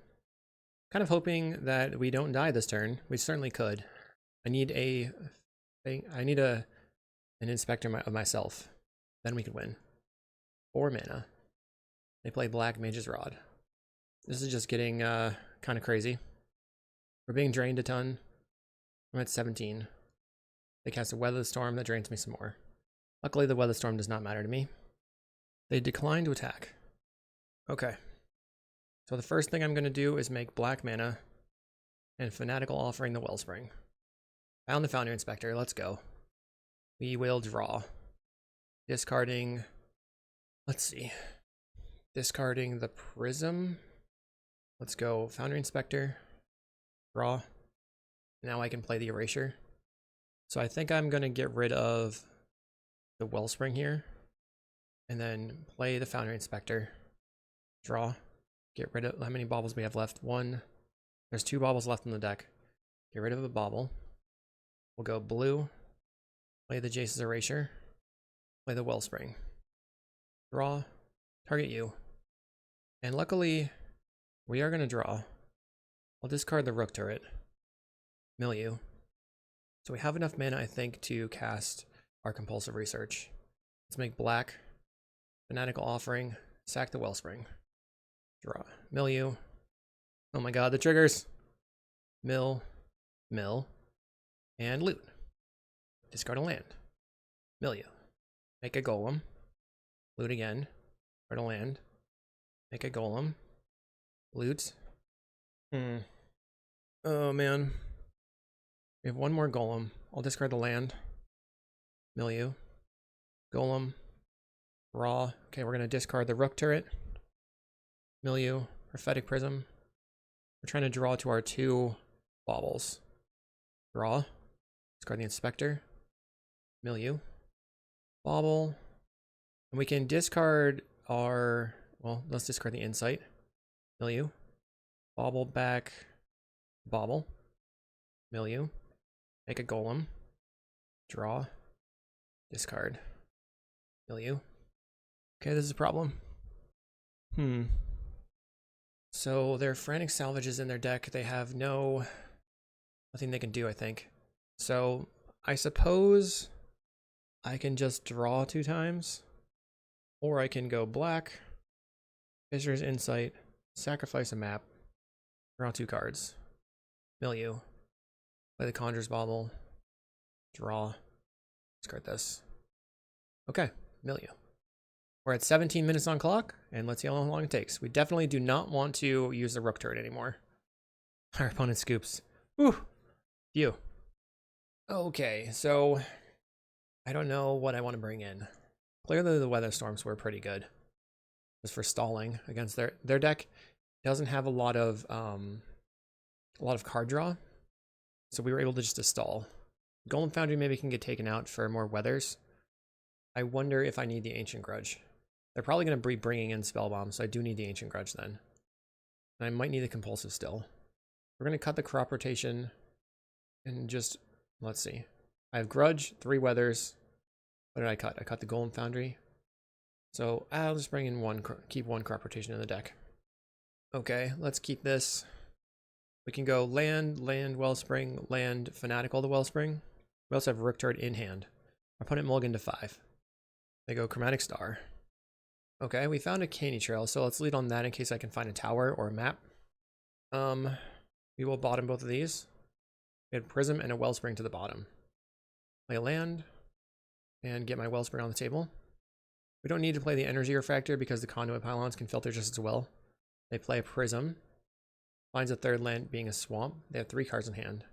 Speaker 1: Kind of hoping that we don't die this turn. We certainly could. I need an inspector of myself. Then we could win. 4 mana. They play Black Mage's Rod. This is just getting kind of crazy. We're being drained a ton. I'm at 17. They cast a Weather Storm that drains me some more. Luckily, the Weather Storm does not matter to me. They decline to attack. Okay. So the first thing I'm going to do is make black mana and Fanatical Offering the Wellspring. Found the Foundry Inspector. Let's go. We will draw. Discarding. Let's see. Discarding the Prism. Let's go Foundry Inspector. Draw. Now I can play the Erasure. So I think I'm going to get rid of the Wellspring here. And then play the Foundry Inspector. Draw. Get rid of how many baubles we have left. 1. There's 2 baubles left in the deck. Get rid of a bauble. We'll go blue. Play the Jace's Erasure. Play the Wellspring. Draw. Target you. And luckily, we are going to draw. I'll discard the Rook Turret. Mill you. So we have enough mana, I think, to cast our Compulsive Research. Let's make black. Fanatical Offering. Sack the Wellspring. Draw. Mill you. Oh my god, the triggers. Mill. Mill. And loot. Discard a land. Mill you. Make a golem. Loot again. Try to land. Make a golem. Loot. Oh man. We have one more golem. I'll discard the land. Milieu. Golem. Raw. Okay, we're going to discard the Rook turret. Milieu. Prophetic Prism. We're trying to draw to our 2 baubles. Draw. Discard the Inspector. Milieu. Bauble. And we can discard our... Well, let's discard the Insight. Milieu. Bauble back. Bauble. Milieu. Make a golem. Draw. Discard. Milieu. Okay, this is a problem. So their Frantic Salvages in their deck, they have nothing they can do, I think. So I suppose I can just draw 2 times. Or I can go black, Fissures Insight, sacrifice a map, draw 2 cards. Milieu. Play the Conjurer's Bauble. Draw. Discard this. Okay, Milieu. We're at 17 minutes on clock, and let's see how long it takes. We definitely do not want to use the Rook turret anymore. Our opponent scoops. Whew. Phew. Okay, so I don't know what I want to bring in. Clearly the Weather Storms were pretty good. Just for stalling against their deck. Doesn't have a lot of card draw. So we were able to just stall. Golden Foundry maybe can get taken out for more weathers. I wonder if I need the Ancient Grudge. They're probably going to be bringing in Spellbomb, so I do need the Ancient Grudge then. And I might need the Compulsive still. We're going to cut the crop rotation and just, let's see. I have Grudge, 3 weathers. What did I cut? I cut the Golden Foundry. So I'll just bring in keep 1 crop rotation in the deck. Okay, let's keep this. We can go land, Wellspring, land, Fanatical the Wellspring. We also have Rook turret in hand. Our opponent mulligan to 5. They go Chromatic Star. Okay, we found a Candy Trail, so let's lead on that in case I can find a tower or a map. We will bottom both of these. We had Prism and a Wellspring to the bottom. Play a land and get my Wellspring on the table. We don't need to play the Energy Refractor because the Conduit Pylons can filter just as well. They play a Prism. Finds a 3rd land being a Swamp. They have 3 cards in hand.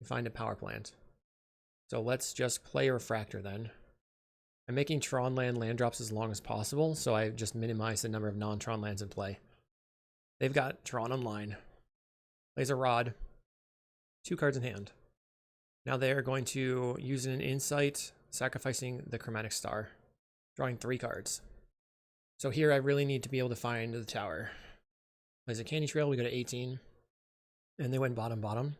Speaker 1: We find a Power Plant. So let's just play a Refractor then. I'm making Tron land drops as long as possible, so I just minimize the number of non-Tron lands in play. They've got Tron online. Plays a Rod. 2 cards in hand. Now they are going to use an Insight, sacrificing the Chromatic Star. Drawing 3 cards. So here I really need to be able to find the tower. Plays a Candy Trail, we go to 18. And they went bottom.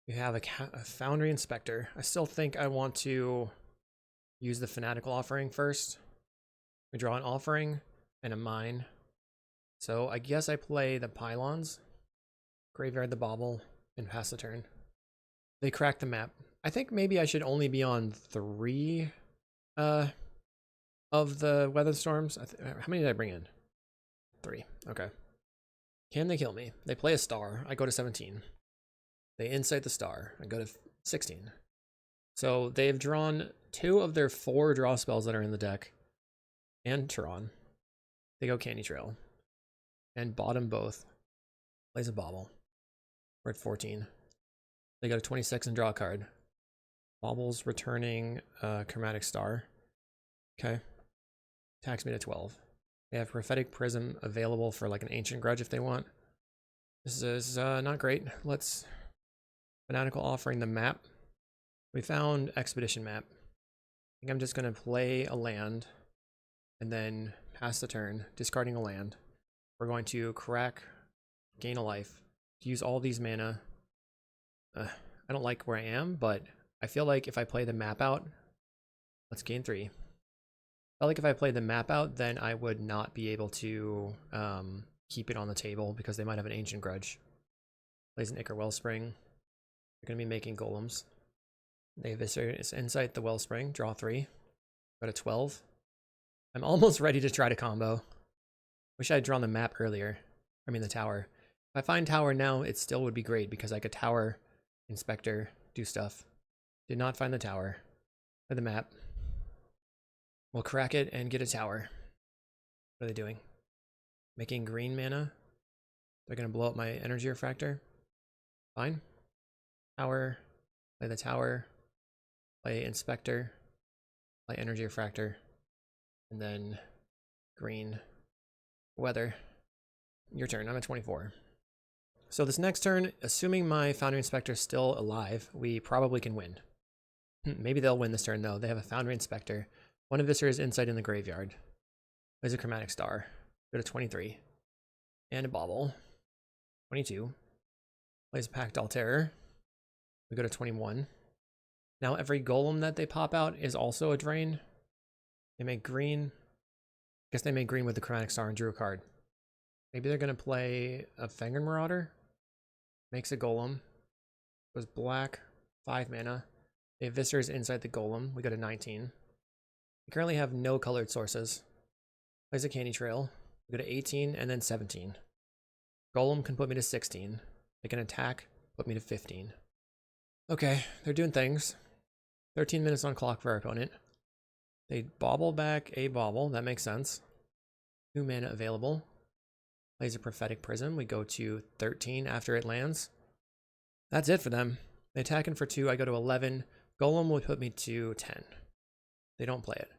Speaker 1: We have a Foundry Inspector. I still think I want to use the Fanatical Offering first. We draw an Offering and a Mine. So I guess I play the Pylons, graveyard the Bauble, and pass the turn. They crack the map. I think maybe I should only be on 3 of the Weather Storms. How many did I bring in? 3. Okay. Can they kill me? They play a star. I go to 17. They Insight the star. I go to 16. So they've drawn 2 of their 4 draw spells that are in the deck. And Tron. They go Candy Trail. And bottom both. Plays a Bauble. We're at 14. They go to 26 and draw a card. Baubles returning Chromatic Star. Okay. Attacks me to 12. They have Prophetic Prism available for like an Ancient Grudge if they want. This is not great. Let's Fanatical Offering the map. We found Expedition map. I think I'm just going to play a land and then pass the turn, discarding a land. We're going to crack, gain a life, use all these mana. I don't like where I am, but I feel like if I play the map out, let's gain 3. I feel like if I played the map out, then I would not be able to keep it on the table because they might have an Ancient Grudge. Plays an Ichor Wellspring. They're going to be making golems. They Viscerous Insight the Wellspring, draw 3. Go to 12. I'm almost ready to try to combo. Wish I had drawn the map earlier. I mean the tower. If I find tower now, it still would be great because I could tower, Inspector, do stuff. Did not find the tower. Play the map. We'll crack it and get a tower. What are they doing? Making green mana? They're going to blow up my energy refractor. Fine. Tower. Play the tower. Play inspector. Play energy refractor. And then green. Weather. Your turn. I'm at 24. So this next turn, assuming my Foundry Inspector is still alive, we probably can win. Maybe they'll win this turn though. They have a Foundry Inspector. One of Viscer's Insight in the graveyard. Plays a Chromatic Star. Go to 23. And a Bauble. 22. Plays Pact Terror. We go to 21. Now every golem that they pop out is also a drain. They make green. I guess they make green with the Chromatic Star and drew a card. Maybe they're going to play a Fangren Marauder. Makes a golem. Goes black. 5 mana. They have Viscer's Inside the Golem. We go to 19. We currently have no colored sources. Plays a Candy Trail. We go to 18 and then 17. Golem can put me to 16. They can attack, put me to 15. Okay, they're doing things. 13 minutes on clock for our opponent. They bauble back a bauble. That makes sense. 2 mana available. Plays a Prophetic Prism. We go to 13 after it lands. That's it for them. They attack in for 2. I go to 11. Golem would put me to 10. They don't play it.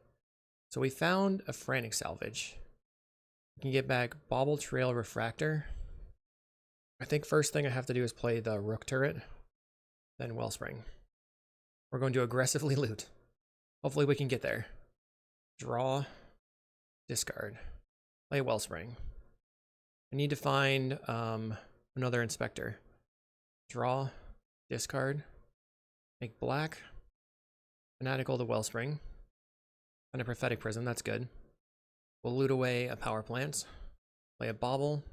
Speaker 1: So we found a Frantic Salvage. We can get back Bauble Trail Refractor. I think first thing I have to do is play the Rook Turret, then Wellspring. We're going to aggressively loot. Hopefully we can get there. Draw, discard, play Wellspring. I need to find another Inspector. Draw, discard, make black, Fanatical to Wellspring, and a Prophetic Prism, that's good. We'll loot away a Power Plant, play a Bauble,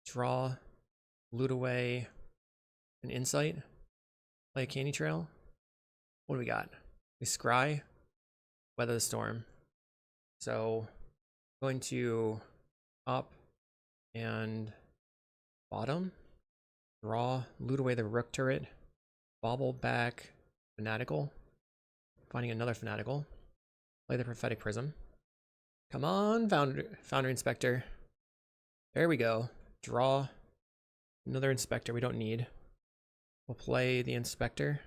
Speaker 1: draw, loot away an Insight, play a Candy Trail. What do we got? We scry, Weather the Storm. So going to up and bottom, draw, loot away the Rook Turret, bauble back Fanatical, finding another Fanatical, play the Prophetic Prism. Come on, Foundry Inspector. There we go. Draw another Inspector we don't need. We'll play the Inspector.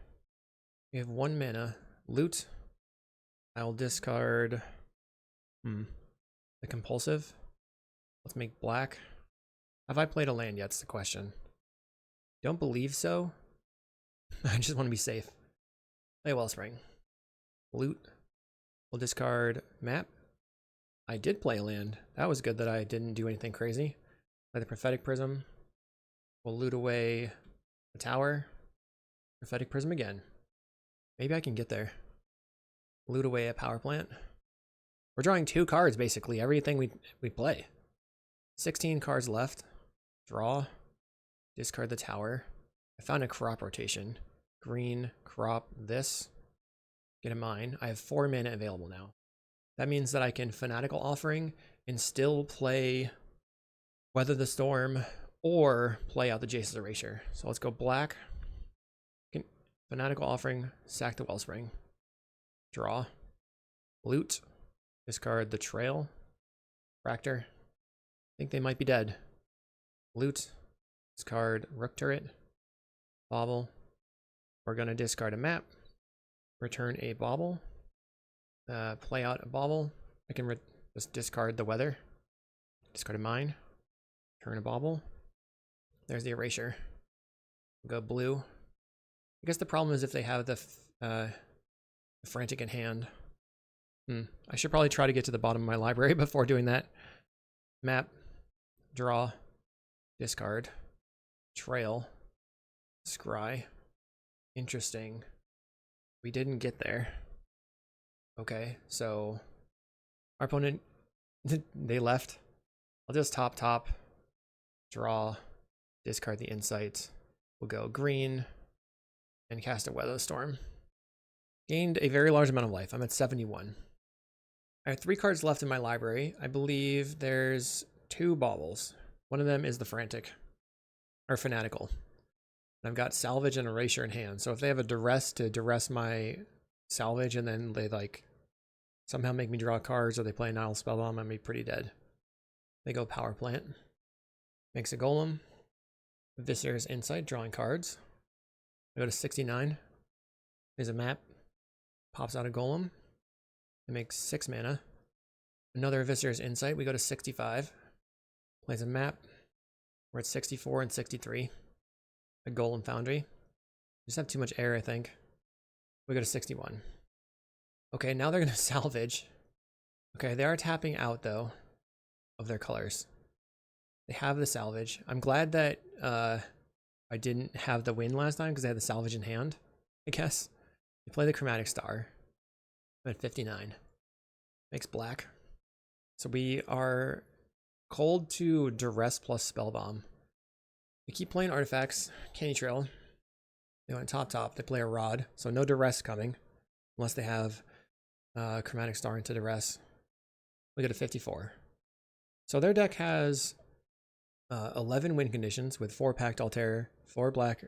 Speaker 1: We have 1 mana. Loot. I will discard the Compulsive. Let's make black. Have I played a land yet? That's the question. Don't believe so. I just want to be safe. Play Wellspring. Loot. We'll discard map. I did play a land. That was good that I didn't do anything crazy. Play the Prophetic Prism. We'll loot away the tower. Prophetic Prism again. Maybe I can get there. Loot away a Power Plant. We're drawing 2 cards basically. Everything we play. 16 cards left. Draw. Discard the tower. I found a crop rotation. Green, crop, this. Get a mine. I have 4 mana available now. That means that I can Fanatical Offering and still play Weather the Storm or play out the Jace's Erasure. So let's go black. Fanatical Offering, sack the Wellspring. Draw. Loot. Discard the Trail. Fractor. I think they might be dead. Loot. Discard Rook Turret. Bauble. We're going to discard a map. Return a Bauble. Play out a Bauble. I can just discard the Weather. Discard a mine. Turn a Bauble. There's the Erasure. We'll go blue. I guess the problem is if they have the Frantic in hand. I should probably try to get to the bottom of my library before doing that. Map. Draw. Discard. Trail. Scry. Interesting. We didn't get there. Okay, so our opponent, they left. I'll just top, draw, discard the Insight. We'll go green and cast a Weather Storm. Gained a very large amount of life. I'm at 71. I have 3 cards left in my library. I believe there's 2 baubles. One of them is the Frantic, or Fanatical. I've got Salvage and Erasure in hand. So if they have a Duress to duress my Salvage and then they like somehow make me draw cards, or they play Nile Spellbomb, I'm be pretty dead. They go Power Plant. Makes a Golem. Viscer's Insight, drawing cards. I go to 69. There's a map. Pops out a Golem. It makes 6 mana. Another Viscer's Insight. We go to 65. Plays a map. We're at 64 and 63. A Golem Foundry. Just have too much air, I think. We go to 61. Okay, now they're going to salvage. Okay, they are tapping out, though, of their colors. They have the salvage. I'm glad that I didn't have the win last time because they had the salvage in hand, I guess. They play the Chromatic Star. I'm at 59. Makes black. So we are cold to Duress plus Spellbomb. They keep playing artifacts. Candy Trail. They went top. They play a Rod. So no Duress coming. Unless they have Chromatic Star into Duress. We go to 54. So their deck has 11 win conditions with 4 Pact Altair, 4 Black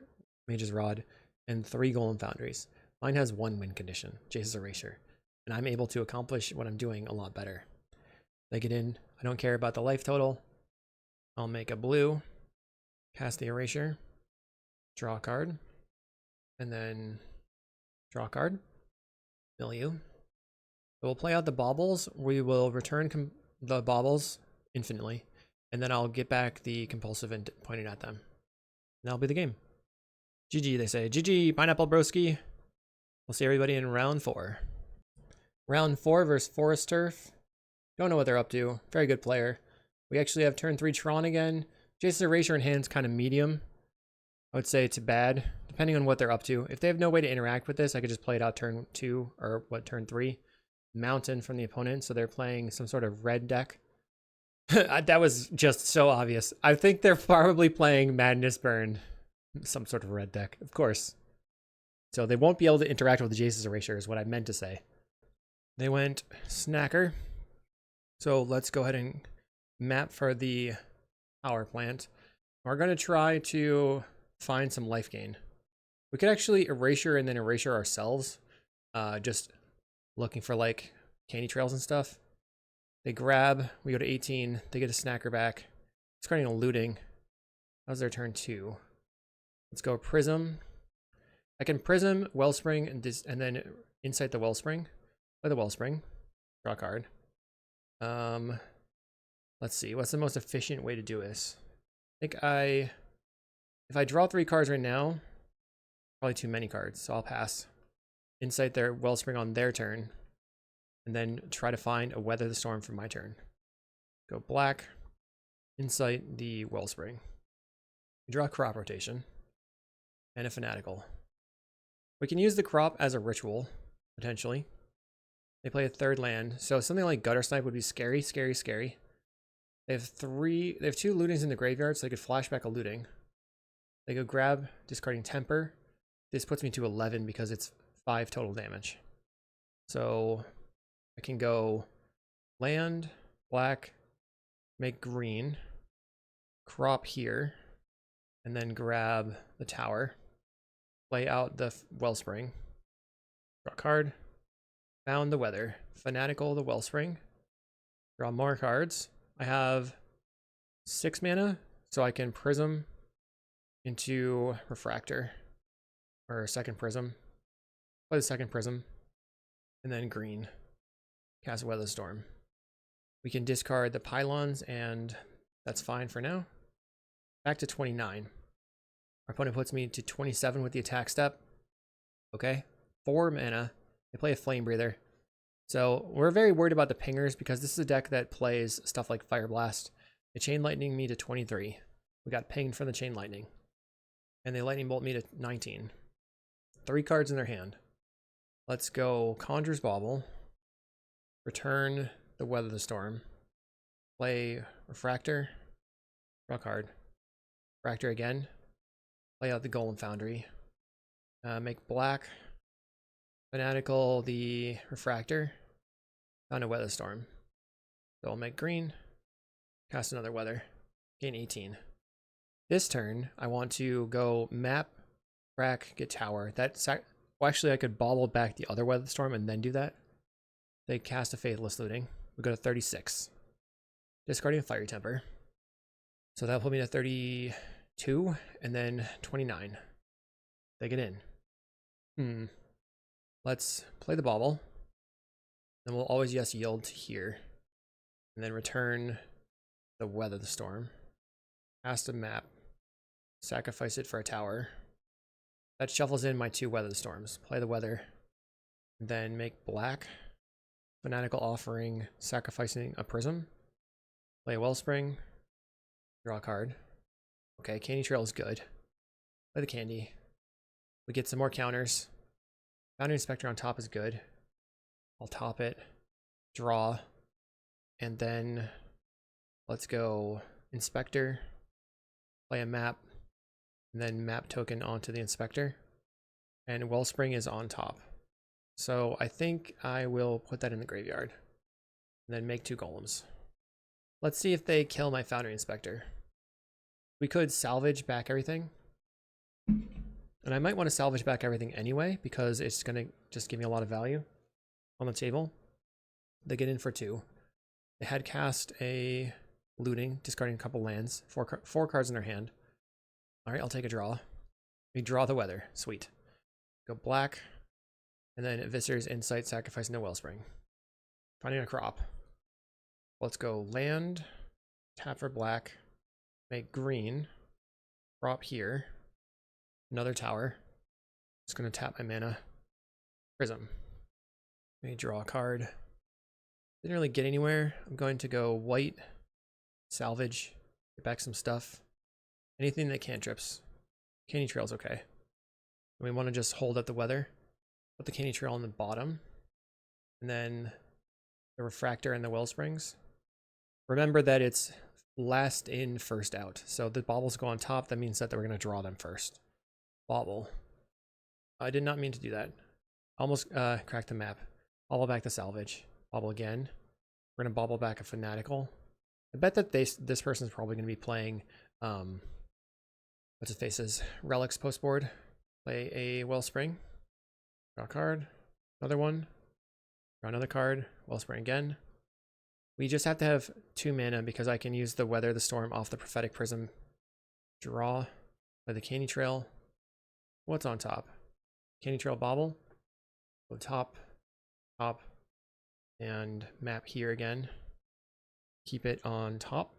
Speaker 1: Mage's Rod, and 3 Golem Foundries. Mine has 1 win condition, Jace's Erasure. And I'm able to accomplish what I'm doing a lot better. They get in. I don't care about the life total. I'll make a blue, cast the Erasure, draw a card, and then draw a card, mill you. We'll play out the baubles. We will return the baubles infinitely, and then I'll get back the compulsive and point it at them. And that'll be the game. GG, they say. GG, Pineapple Broski. We'll see everybody in round 4. Round 4 versus Forest Turf. Don't know what they're up to. Very good player. We actually have turn 3 Tron again. Jason's Erasure in hand's kind of medium. I would say to bad, depending on what they're up to. If they have no way to interact with this, I could just play it out turn 2, or turn 3. Mountain from the opponent, so they're playing some sort of red deck. That was just so obvious. I think they're probably playing Madness Burn, some sort of red deck, of course. So they won't be able to interact with the Jason's Erasure is what I meant to say. They went Snacker. So let's go ahead and map for the power plant. We're going to try to find some life gain. We could actually Erasure and then Erasure ourselves. Just looking for like candy trails and stuff. They grab, we go to 18, they get a Snacker back. Discarding a Looting. That was their turn 2. Let's go Prism. I can Prism, Wellspring, and then Insight the Wellspring. Play the Wellspring. Draw a card. Let's see, what's the most efficient way to do this? I think if I draw 3 cards right now, probably too many cards, so I'll pass. Insight their Wellspring on their turn, and then try to find a Weather the Storm for my turn. Go black, Insight the Wellspring. Draw a Crop Rotation, and a Fanatical. We can use the Crop as a ritual, potentially. They play a 3rd land, so something like Gutter Snipe would be scary, scary, scary. They have 2 Lootings in the graveyard, so they could flashback a Looting. They go grab, discarding Temper. This puts me to 11 because it's 5 total damage. So I can go land, black, make green, crop here, and then grab the tower, play out the Wellspring, draw a card, found the Weather, Fanatical the Wellspring, draw more cards. I have 6 mana, so I can Prism into Refractor, or second Prism. Play the second Prism, and then green. Cast Weather Storm. We can discard the Pylons, and that's fine for now. Back to 29. Our opponent puts me to 27 with the attack step. Okay. 4 mana. They play a Flame Breather. So we're very worried about the pingers because this is a deck that plays stuff like Fire Blast. They Chain Lightning me to 23. We got pinged from the Chain Lightning. And they Lightning Bolt me to 19. 3 cards in their hand. Let's go Conjurer's Bauble. Return the Weather the Storm. Play Refractor. Draw a card. Refractor again. Play out the Golem Foundry. Make black. Fanatical the Refractor. Found a Weather Storm. So I'll make green. Cast another Weather. Gain 18. This turn, I want to go map, crack, get tower. Well, actually, I could bauble back the other Weather Storm and then do that. They cast a Faithless Looting. We go to 36. Discarding a Fiery Temper. So that'll put me to 32 and then 29. They get in. Let's play the bauble. Then we'll always yes yield to here. And then return the Weather the Storm. Cast a map. Sacrifice it for a tower. That shuffles in my 2 Weather the Storms. Play the weather. Then make black. Fanatical Offering, sacrificing a prism. Play a Wellspring. Draw a card. Okay, Candy Trail is good. Play the candy. We get some more counters. Foundry Inspector on top is good. I'll top it. Draw. And then let's go Inspector. Play a map. And then map token onto the Inspector. And Wellspring is on top. So I think I will put that in the graveyard. And then make 2 golems. Let's see if they kill my Foundry Inspector. We could salvage back everything. And I might want to salvage back everything anyway, because it's going to just give me a lot of value on the table. They get in for 2. They had cast a looting, discarding a couple lands. 4 cards in their hand. Alright, I'll take a draw. We draw the weather. Sweet. Go black. And then Viscer's Insight, sacrificing a Wellspring. Finding a crop. Let's go land. Tap for black. Make green. Crop here. Another tower. Just going to tap my mana. Prism. Let me draw a card. Didn't really get anywhere. I'm going to go white. Salvage. Get back some stuff. Anything that cantrips. Candy Trail's okay. And we want to just hold up the weather. Put the Candy Trail on the bottom. And then the Refractor and the Wellsprings. Remember that it's last in, first out. So the baubles go on top. That means that we're going to draw them first. Bauble. I did not mean to do that. Almost cracked the map. Bauble back the salvage. Bauble again. We're going to bauble back a Fanatical. I bet that this person's probably going to be playing what's his face's relics post board. Play a Wellspring. Draw a card. Another one. Draw another card. Wellspring again. We just have to have 2 mana because I can use the Weather the Storm off the Prophetic Prism. Draw. Play the Candy Trail. What's on top? Candy Trail Bauble. Go top. Top. And map here again. Keep it on top.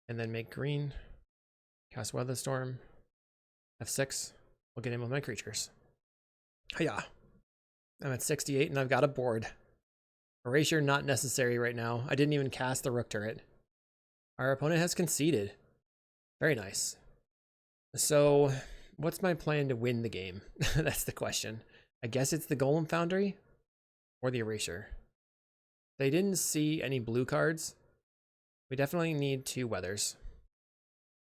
Speaker 1: And then make green. Cast Weather Storm. F6. We'll get in with my creatures. Hiya. I'm at 68 and I've got a board. Erasure not necessary right now. I didn't even cast the Rook turret. Our opponent has conceded. Very nice. So, what's my plan to win the game? That's the question. I guess it's the Golem Foundry or the Erasure. They didn't see any blue cards. We definitely need 2 weathers.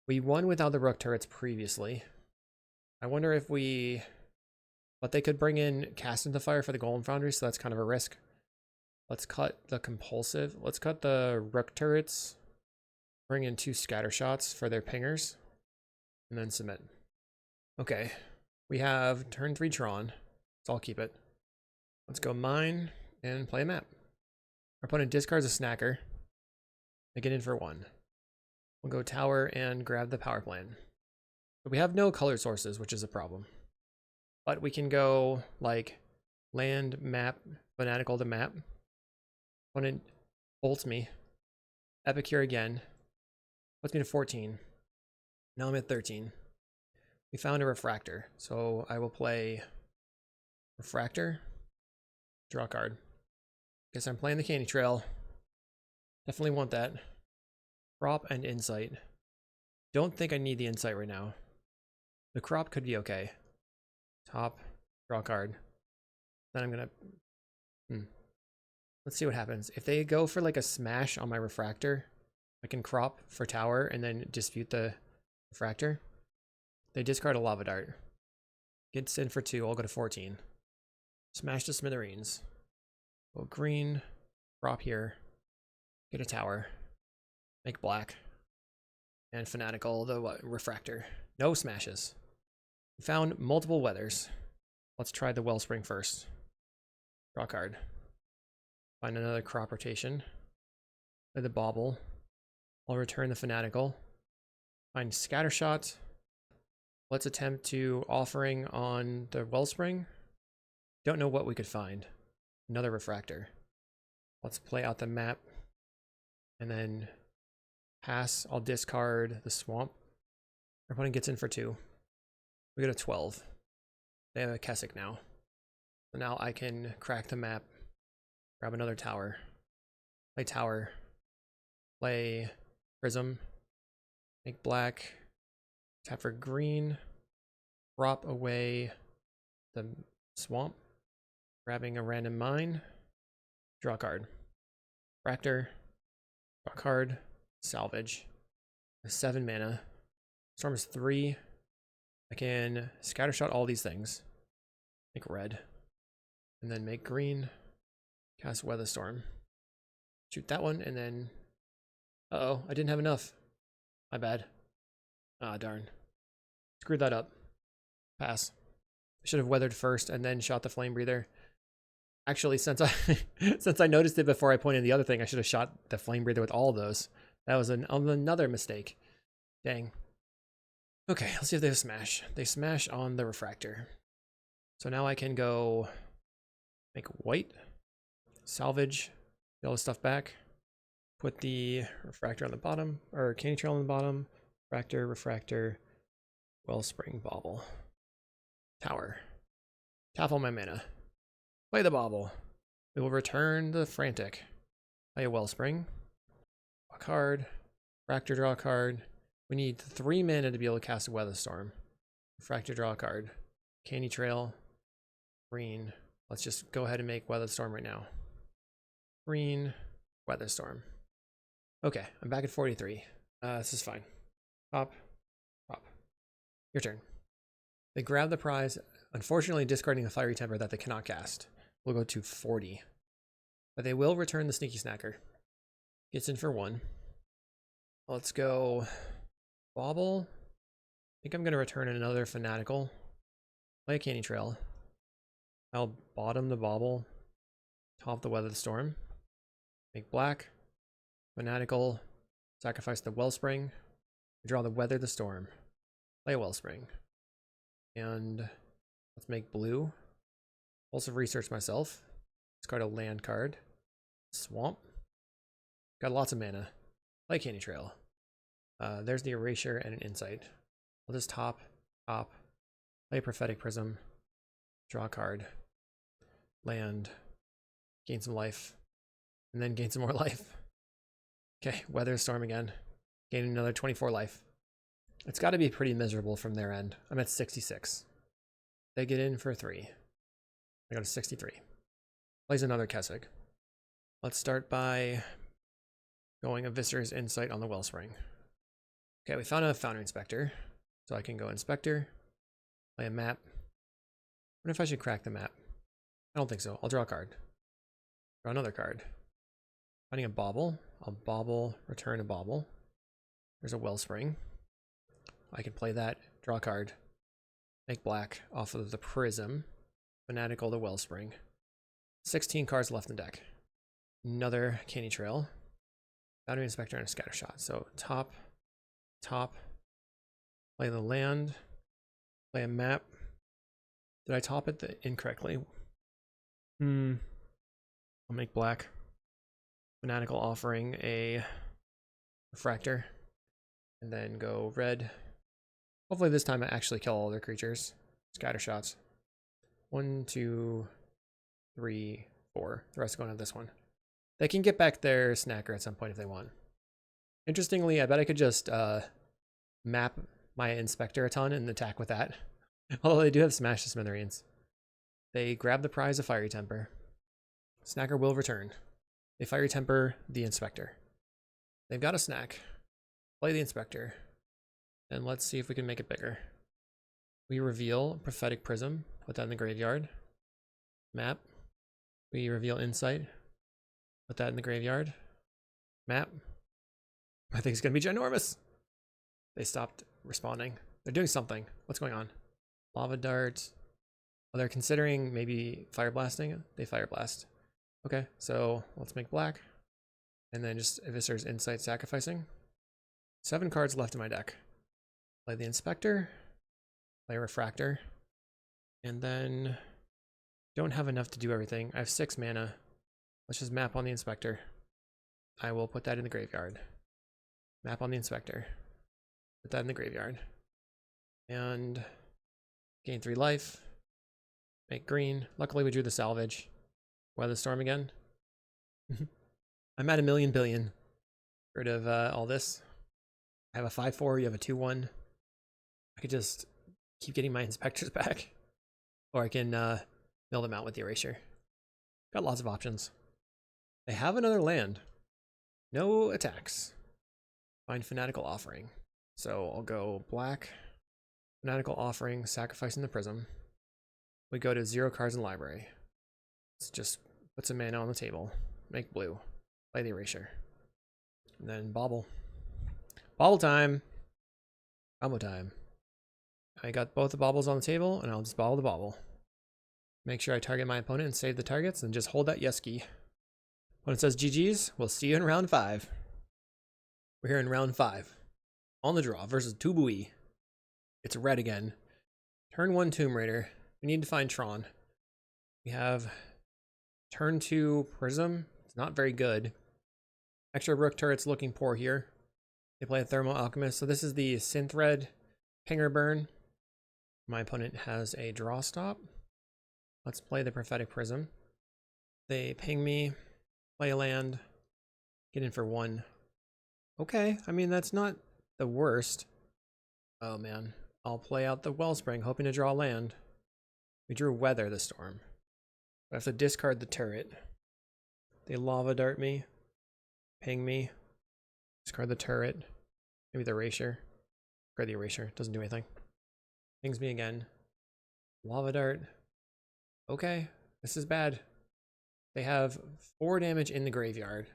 Speaker 1: We won without the Rook turrets previously. I wonder if we... But they could bring in Cast into Fire for the Golem Foundry, so that's kind of a risk. Let's cut the Compulsive. Let's cut the Rook turrets. Bring in 2 Scatter Shots for their pingers. And then submit. Okay. We have turn 3 Tron. So I'll keep it. Let's go mine and play a map. Our opponent discards a Snacker. They get in for 1. We'll go tower and grab the power plant. But we have no color sources, which is a problem. But we can go like land, map, Fanatical to map. Opponent bolts me. Epicure again. Puts me to 14. Now I'm at 13. We found a Refractor, so I will play Refractor. Draw a card. Guess I'm playing the Candy Trail. Definitely want that. Crop and Insight. Don't think I need the Insight right now. The crop could be okay. Top, draw a card. Then I'm gonna... Let's see what happens. If they go for like a smash on my Refractor, I can crop for tower and then dispute the Refractor. They discard a Lava Dart. Gets in for 2, I'll go to 14. Smash to smithereens. Go green, crop here. Get a tower. Make black. And Fanatical, the Refractor. No smashes. We found multiple weathers. Let's try the Wellspring first. Draw a card. Find another crop rotation. Play the bauble. I'll return the fanatical. Find scattershot. Let's attempt to offering on the wellspring. Don't know what we could find. Another refractor. Let's play out the map. And then pass. I'll discard the swamp. Our opponent gets in for 2. We get a 12. They have a Keswick now. So now I can crack the map. Grab another tower. Play tower. Play prism. Make black. Tap for green. Drop away the swamp. Grabbing a random mine. Draw a card. Fractor. Draw a card. Salvage. 7 mana. Storm is 3. I can scattershot all these things. Make red. And then make green. Cast Weather Storm. Shoot that one, and then... Uh-oh, I didn't have enough. My bad. Ah, darn. Screwed that up. Pass. I should have weathered first and then shot the flame breather. Actually, since I noticed it before I pointed the other thing, I should have shot the flame breather with all of those. That was another mistake. Dang. Okay, let's see if they smash. They smash on the refractor. So now I can go make white, salvage, get all the stuff back, put the refractor on the bottom, or candy trail on the bottom, refractor, wellspring, bauble, tower. Tap all my mana. Play the bauble. We will return the frantic. Play a wellspring. Draw a card. Refractor, draw a card. We need 3 mana to be able to cast a Weather Storm. Refractor, draw a card. Candy Trail. Green. Let's just go ahead and make Weather Storm right now. Green. Weather Storm. Okay, I'm back at 43. This is fine. Pop. Pop. Your turn. They grab the prize, unfortunately discarding a Fiery Temper that they cannot cast. We'll go to 40. But they will return the Sneaky Snacker. Gets in for 1. Let's go bauble. I think I'm going to return another fanatical. Play a candy trail. I'll bottom the bauble. Top the Weather Storm. Make black. Fanatical. Sacrifice the wellspring. Draw the Weather the Storm. Play a wellspring. And let's make blue. Also research myself. Discard a land card. Swamp. Got lots of mana. Play candy trail. There's the erasure and an insight. I'll just top. Play a prophetic prism. Draw a card. Land. Gain some life. And then gain some more life. Okay, Weather Storm again. Gain another 24 life. It's got to be pretty miserable from their end. I'm at 66. They get in for 3. I go to 63. Plays another Keswick. Let's start by going Eviscer's Insight on the Wellspring. Okay, we found a Foundry Inspector. So I can go Inspector. Play a map. I wonder if I should crack the map. I don't think so. I'll draw a card. Draw another card. Finding a bauble. I'll bauble, return a bauble. There's a Wellspring. I can play that, draw a card, make black off of the prism, fanatical the wellspring. 16 cards left in deck. Another candy trail, Foundry Inspector, and a scattershot. So top, play the land, play a map. Did I top it incorrectly? I'll make black. Fanatical offering a refractor, and then go red. Hopefully this time I actually kill all their creatures. Scatter shots. 1, 2, 3, 4. The rest are going to this one. They can get back their snacker at some point if they want. Interestingly, I bet I could just map my Inspector a ton and attack with that. Although they do have Smash to Smithereens. They grab the prize of Fiery Temper. Snacker will return. They Fiery Temper the Inspector. They've got a snack. Play the Inspector. And let's see if we can make it bigger. We reveal Prophetic Prism. Put that in the graveyard. Map. We reveal Insight. Put that in the graveyard. Map. I think it's going to be ginormous. They stopped responding. They're doing something. What's going on? Lava Dart. Oh, they're considering maybe Fire Blasting. They Fire Blast. Okay, so let's make black. And then just Eviscer's Insight sacrificing. 7 cards left in my deck. Play the Inspector. Play Refractor. And then don't have enough to do everything. I have 6 mana. Let's just map on the Inspector. I will put that in the graveyard. Map on the Inspector. Put that in the graveyard. And gain 3 life. Make green. Luckily we drew the salvage. Weather Storm again. I'm at 1,000,000 billion. Rid of all this. I have a 5/4, you have a 2/1. I could just keep getting my inspectors back. Or I can mill them out with the erasure. Got lots of options. They have another land. No attacks. Find Fanatical Offering. So I'll go black. Fanatical Offering, sacrificing the prism. We go to 0 cards in library. Let's just put some mana on the table. Make blue. Play the erasure. And then bauble. Bauble time. Combo time. I got both the baubles on the table, and I'll just bauble the bauble. Make sure I target my opponent and save the targets, and just hold that yes key. When it says GG's, we'll see you in round 5. We're here in round 5. On the draw versus Tubui. It's red again. Turn 1 Tomb Raider. We need to find Tron. We have turn 2 Prism. It's not very good. Extra Rook turrets looking poor here. They play a Thermal Alchemist. So this is the Synth Red Pinger Burn. My opponent has a draw stop. Let's play the Prophetic Prism. They ping me, play a land, get in for 1. Okay, I mean, that's not the worst. Oh man, I'll play out the Wellspring, hoping to draw land. We drew Weather the Storm. I have to discard the turret. They Lava Dart me, ping me, discard the turret, maybe the erasure. Discard the erasure, doesn't do anything. Pings me again. Lava Dart. Okay, this is bad. They have 4 damage in the graveyard.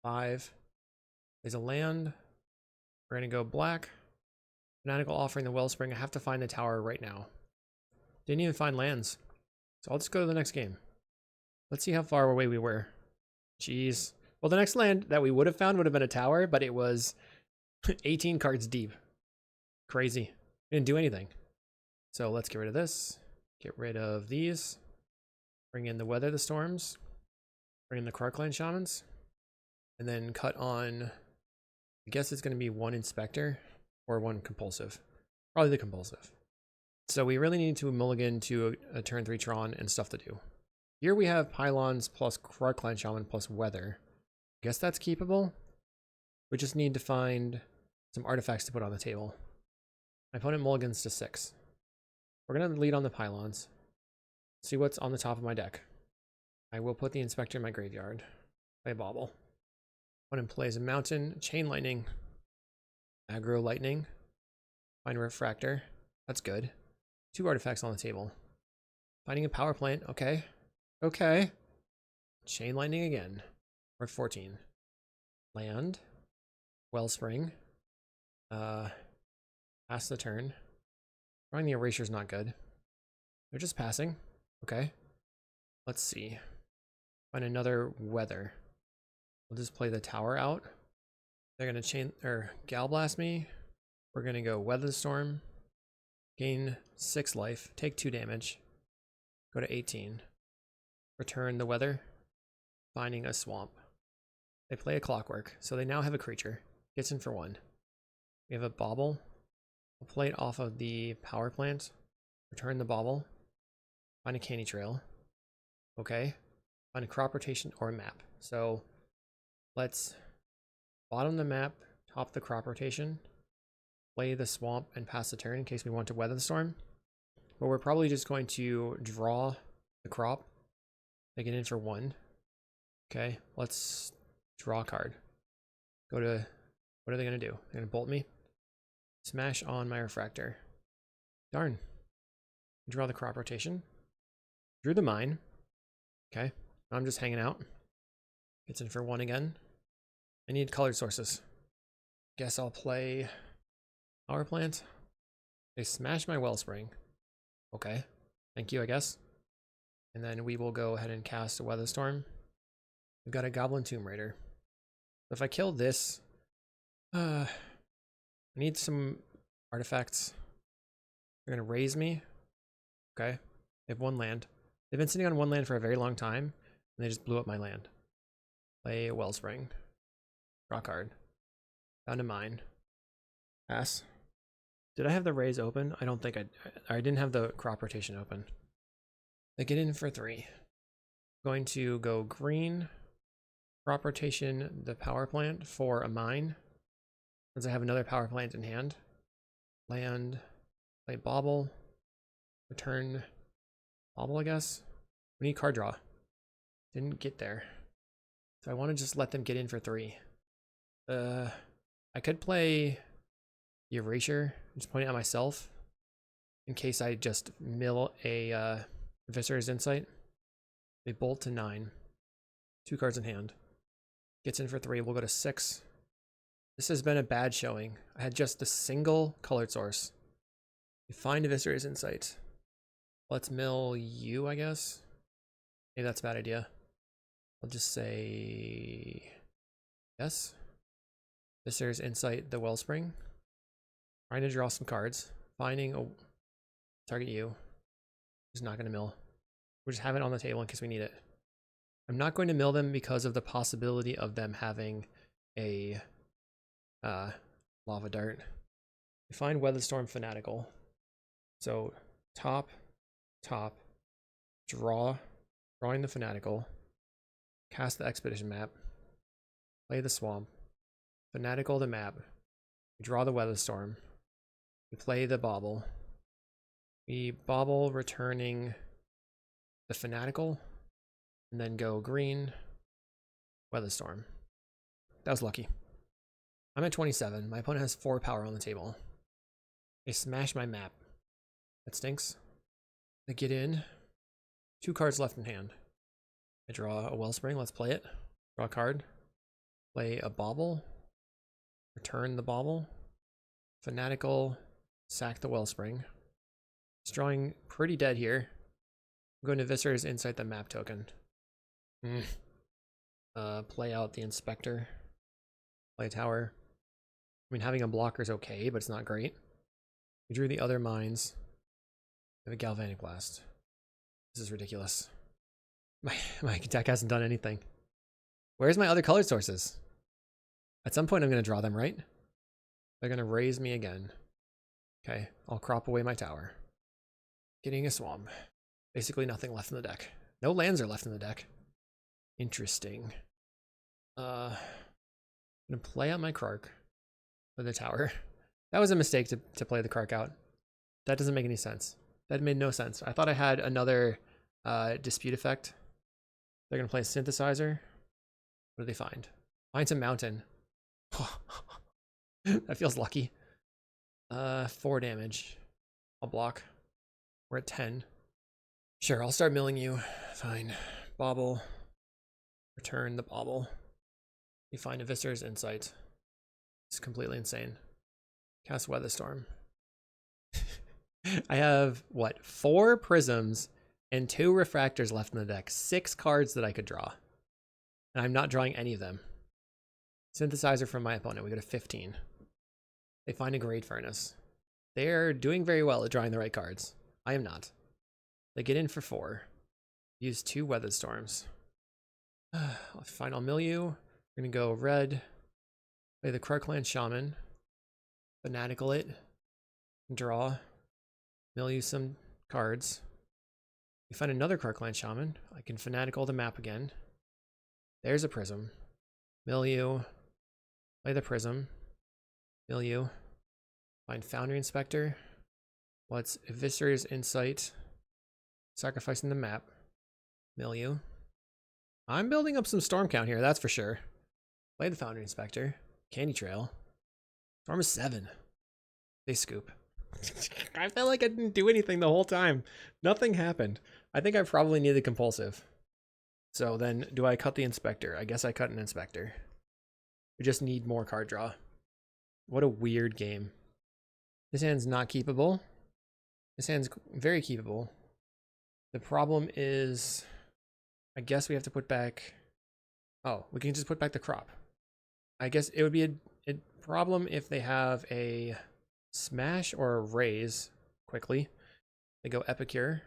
Speaker 1: 5. There's a land. We're gonna go black. Fanatical Offering the Wellspring. I have to find the tower right now. Didn't even find lands. So I'll just go to the next game. Let's see how far away we were. Jeez. Well, the next land that we would have found would have been a tower, but it was 18 cards deep. Crazy. Didn't do anything. So let's get rid of this. Get rid of these. Bring in the Weather the Storms. Bring in the Krarkland Shamans. And then cut on, I guess it's going to be 1 Inspector or 1 Compulsive. Probably the Compulsive. So we really need to mulligan to a turn 3 Tron and stuff to do. Here we have Pylons plus Krarkland Shaman plus Weather. I guess that's keepable. We just need to find some artifacts to put on the table. My opponent mulligans to 6. We're going to lead on the Pylons. See what's on the top of my deck. I will put the Inspector in my graveyard. Play a bauble. Opponent plays a Mountain, Chain Lightning, Aggro Lightning, find a Refractor. That's good. 2 artifacts on the table. Finding a Power Plant. Okay. Okay. Chain Lightning again. We're 14. Land. Wellspring. Pass the turn. Drawing the erasure is not good. They're just passing. Okay. Let's see. Find another Weather. We'll just play the tower out. They're gonna chain or Gal Blast me. We're gonna go Weather the Storm. Gain 6 life. Take 2 damage. Go to 18. Return the Weather. Finding a swamp. They play a Clockwork, so they now have a creature. Gets in for 1. We have a bauble. We'll play it off of the power plant. Return the bauble. Find a candy trail. Okay. Find a crop rotation or a map. So let's bottom the map, top the crop rotation, play the swamp, and pass the turn in case we want to Weather the Storm. But we're probably just going to draw the crop. They get in for 1. Okay, let's draw a card. Go to, what are they going to do? They're going to bolt me. Smash on my Refractor. Darn. Draw the crop rotation. Drew the mine. Okay, I'm just hanging out. Gets in for 1 again. I need colored sources. Guess I'll play Power Plant. They smash my Wellspring. Okay, thank you, I guess. And then we will go ahead and cast a Weather Storm. We've got a Goblin Tomb Raider. So if I kill this, I need some artifacts. They're gonna raise me. Okay. They have 1 land. They've been sitting on 1 land for a very long time, and they just blew up my land. Play a Wellspring. Draw card. Found a mine. Pass. Did I have the raise open? I don't think I didn't have the crop rotation open. They get in for 3. Going to go green. Crop rotation the power plant for a mine. Since I have another power plant in hand. Land. Play bauble. Return bauble, I guess. We need card draw. Didn't get there. So I want to just let them get in for 3. I could play Erasure, just point it at myself in case I just mill a Viscer's Insight. They bolt to 9. 2 cards in hand. Gets in for 3. We'll go to 6. This has been a bad showing. I had just the single colored source. We find a Viscer's Insight. Let's mill you, I guess. Maybe that's a bad idea. I'll just say yes. Viscer's Insight the Wellspring. Trying to draw some cards. Finding a target you. Just not going to mill. We'll just have it on the table in case we need it. I'm not going to mill them because of the possibility of them having a lava dart. We find Weatherstorm Fanatical. So top, drawing the Fanatical, cast the Expedition map, play the Swamp, Fanatical the map, we draw the Weatherstorm, we play the Bauble, we bauble returning the Fanatical, and then go green, Weatherstorm. That was lucky. I'm at 27. My opponent has 4 power on the table. They smash my map. That stinks. They get in. 2 cards left in hand. I draw a Wellspring. Let's play it. Draw a card. Play a Bauble. Return the Bauble. Fanatical. Sack the Wellspring. It's drawing pretty dead here. I'm going to Viscer's Insight the map token. Play out the Inspector. Play a tower. I mean, having a blocker is okay, but it's not great. We drew the other mines. We have a Galvanic Blast. This is ridiculous. My deck hasn't done anything. Where's my other colored sources? At some point I'm going to draw them, right? They're going to raise me again. Okay, I'll crop away my tower. Getting a swamp. Basically nothing left in the deck. No lands are left in the deck. Interesting. I'm going to play out my Krark for the tower. That was a mistake to play the Krark out. That doesn't make any sense. That made no sense. I thought I had another dispute effect. They're going to play a Synthesizer. What do they find? Find some mountain. That feels lucky. 4 damage. I'll block. We're at 10. Sure, I'll start milling you. Fine. Bauble. Return the Bauble. You find a Viscer's Insight. It's completely insane. Cast Weatherstorm. I have, what, 4 prisms and 2 refractors left in the deck. 6 cards that I could draw. And I'm not drawing any of them. Synthesizer from my opponent. We go to 15. They find a Great Furnace. They're doing very well at drawing the right cards. I am not. They get in for 4. Use 2 Weatherstorms. Fine, I'll mill you. We're going to go red. Play the Krarkland Shaman. Fanatical it. Draw. Mill you some cards. We find another Krarkland Shaman. I can Fanatical the map again. There's a Prism. Mill you. Play the Prism. Mill you. Find Foundry Inspector. Let's Viscer's Insight. Sacrificing the map. Mill you. I'm building up some storm count here, that's for sure. Play the Foundry Inspector. Candy Trail. Storm is 7. They scoop. I felt like I didn't do anything the whole time. Nothing happened. I think I probably needed compulsive. So then, do I cut the Inspector? I guess I cut an Inspector. We just need more card draw. What a weird game. This hand's not keepable. This hand's very keepable. The problem is, I guess we have to put back Oh, we can just put back the crop. I guess it would be a problem if they have a smash or a raise quickly. They go epicure,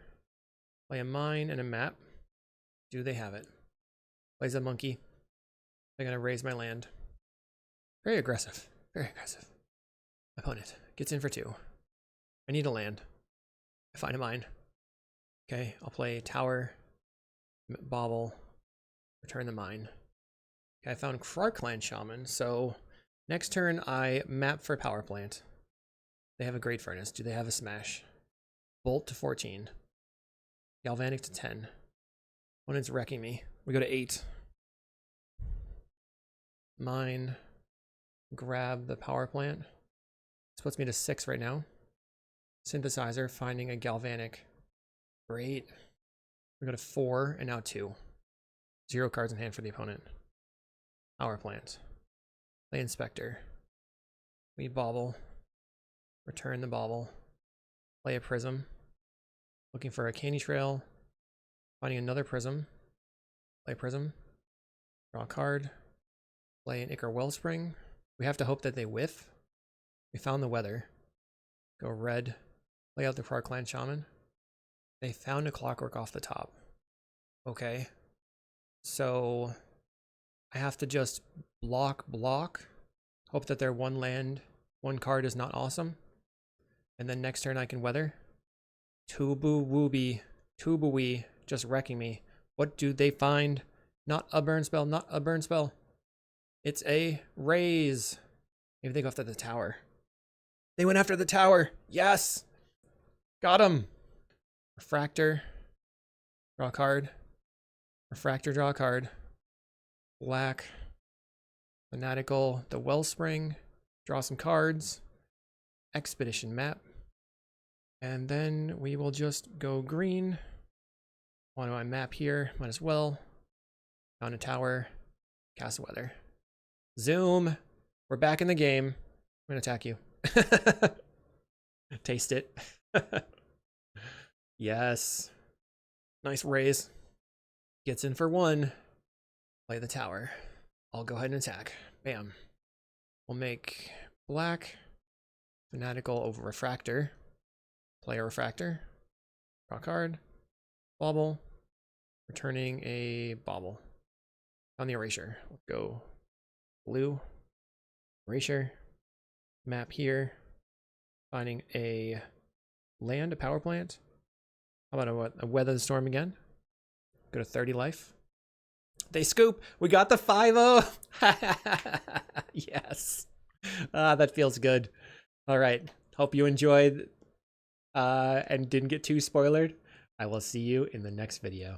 Speaker 1: play a mine and a map. Do they have it? Plays a monkey. They're gonna raise my land. Very aggressive. Very aggressive. Opponent gets in for 2. I need a land. I find a mine. Okay, I'll play tower, bauble, return the mine. Okay, I found Krarkland Shaman, so next turn I map for power plant. They have a great furnace. Do they have a smash? Bolt to 14. Galvanic to 10. Opponent's wrecking me. We go to 8. Mine. Grab the power plant. This puts me to 6 right now. Synthesizer, finding a galvanic. Great. We go to 4 and now 2. 0 cards in hand for the opponent. Power plant. Play inspector. We bauble. Return the bauble. Play a prism. Looking for a candy trail. Finding another prism. Play prism. Draw a card. Play an Ichor Wellspring. We have to hope that they whiff. We found the weather. Go red. Play out the Krarkland Shaman. They found a clockwork off the top. Okay. So I have to just block. Hope that their one card is not awesome. And then next turn I can weather. Tubui, just wrecking me. What do they find? Not a burn spell, not a burn spell. It's a raise. Maybe they go after the tower. They went after the tower. Yes. Got him. Refractor. Draw a card. Refractor, draw a card. Black. Fanatical. The Wellspring. Draw some cards. Expedition map. And then we will just go green. On my map here. Might as well. Found a tower. Cast weather. Zoom. We're back in the game. I'm going to attack you. Taste it. Yes. Nice raise. Gets in for 1. Play the tower. I'll go ahead and attack. Bam. We'll make black. Fanatical over refractor. Play a refractor. Draw a card. Bauble. Returning a bauble. On the erasure. Let's go blue. Erasure. Map here. Finding a land, a power plant. How about a weather the storm again? Go to 30 life. They scoop. We got the 5-0. Yes. That feels good. All right. Hope you enjoyed and didn't get too spoilered. I will see you in the next video.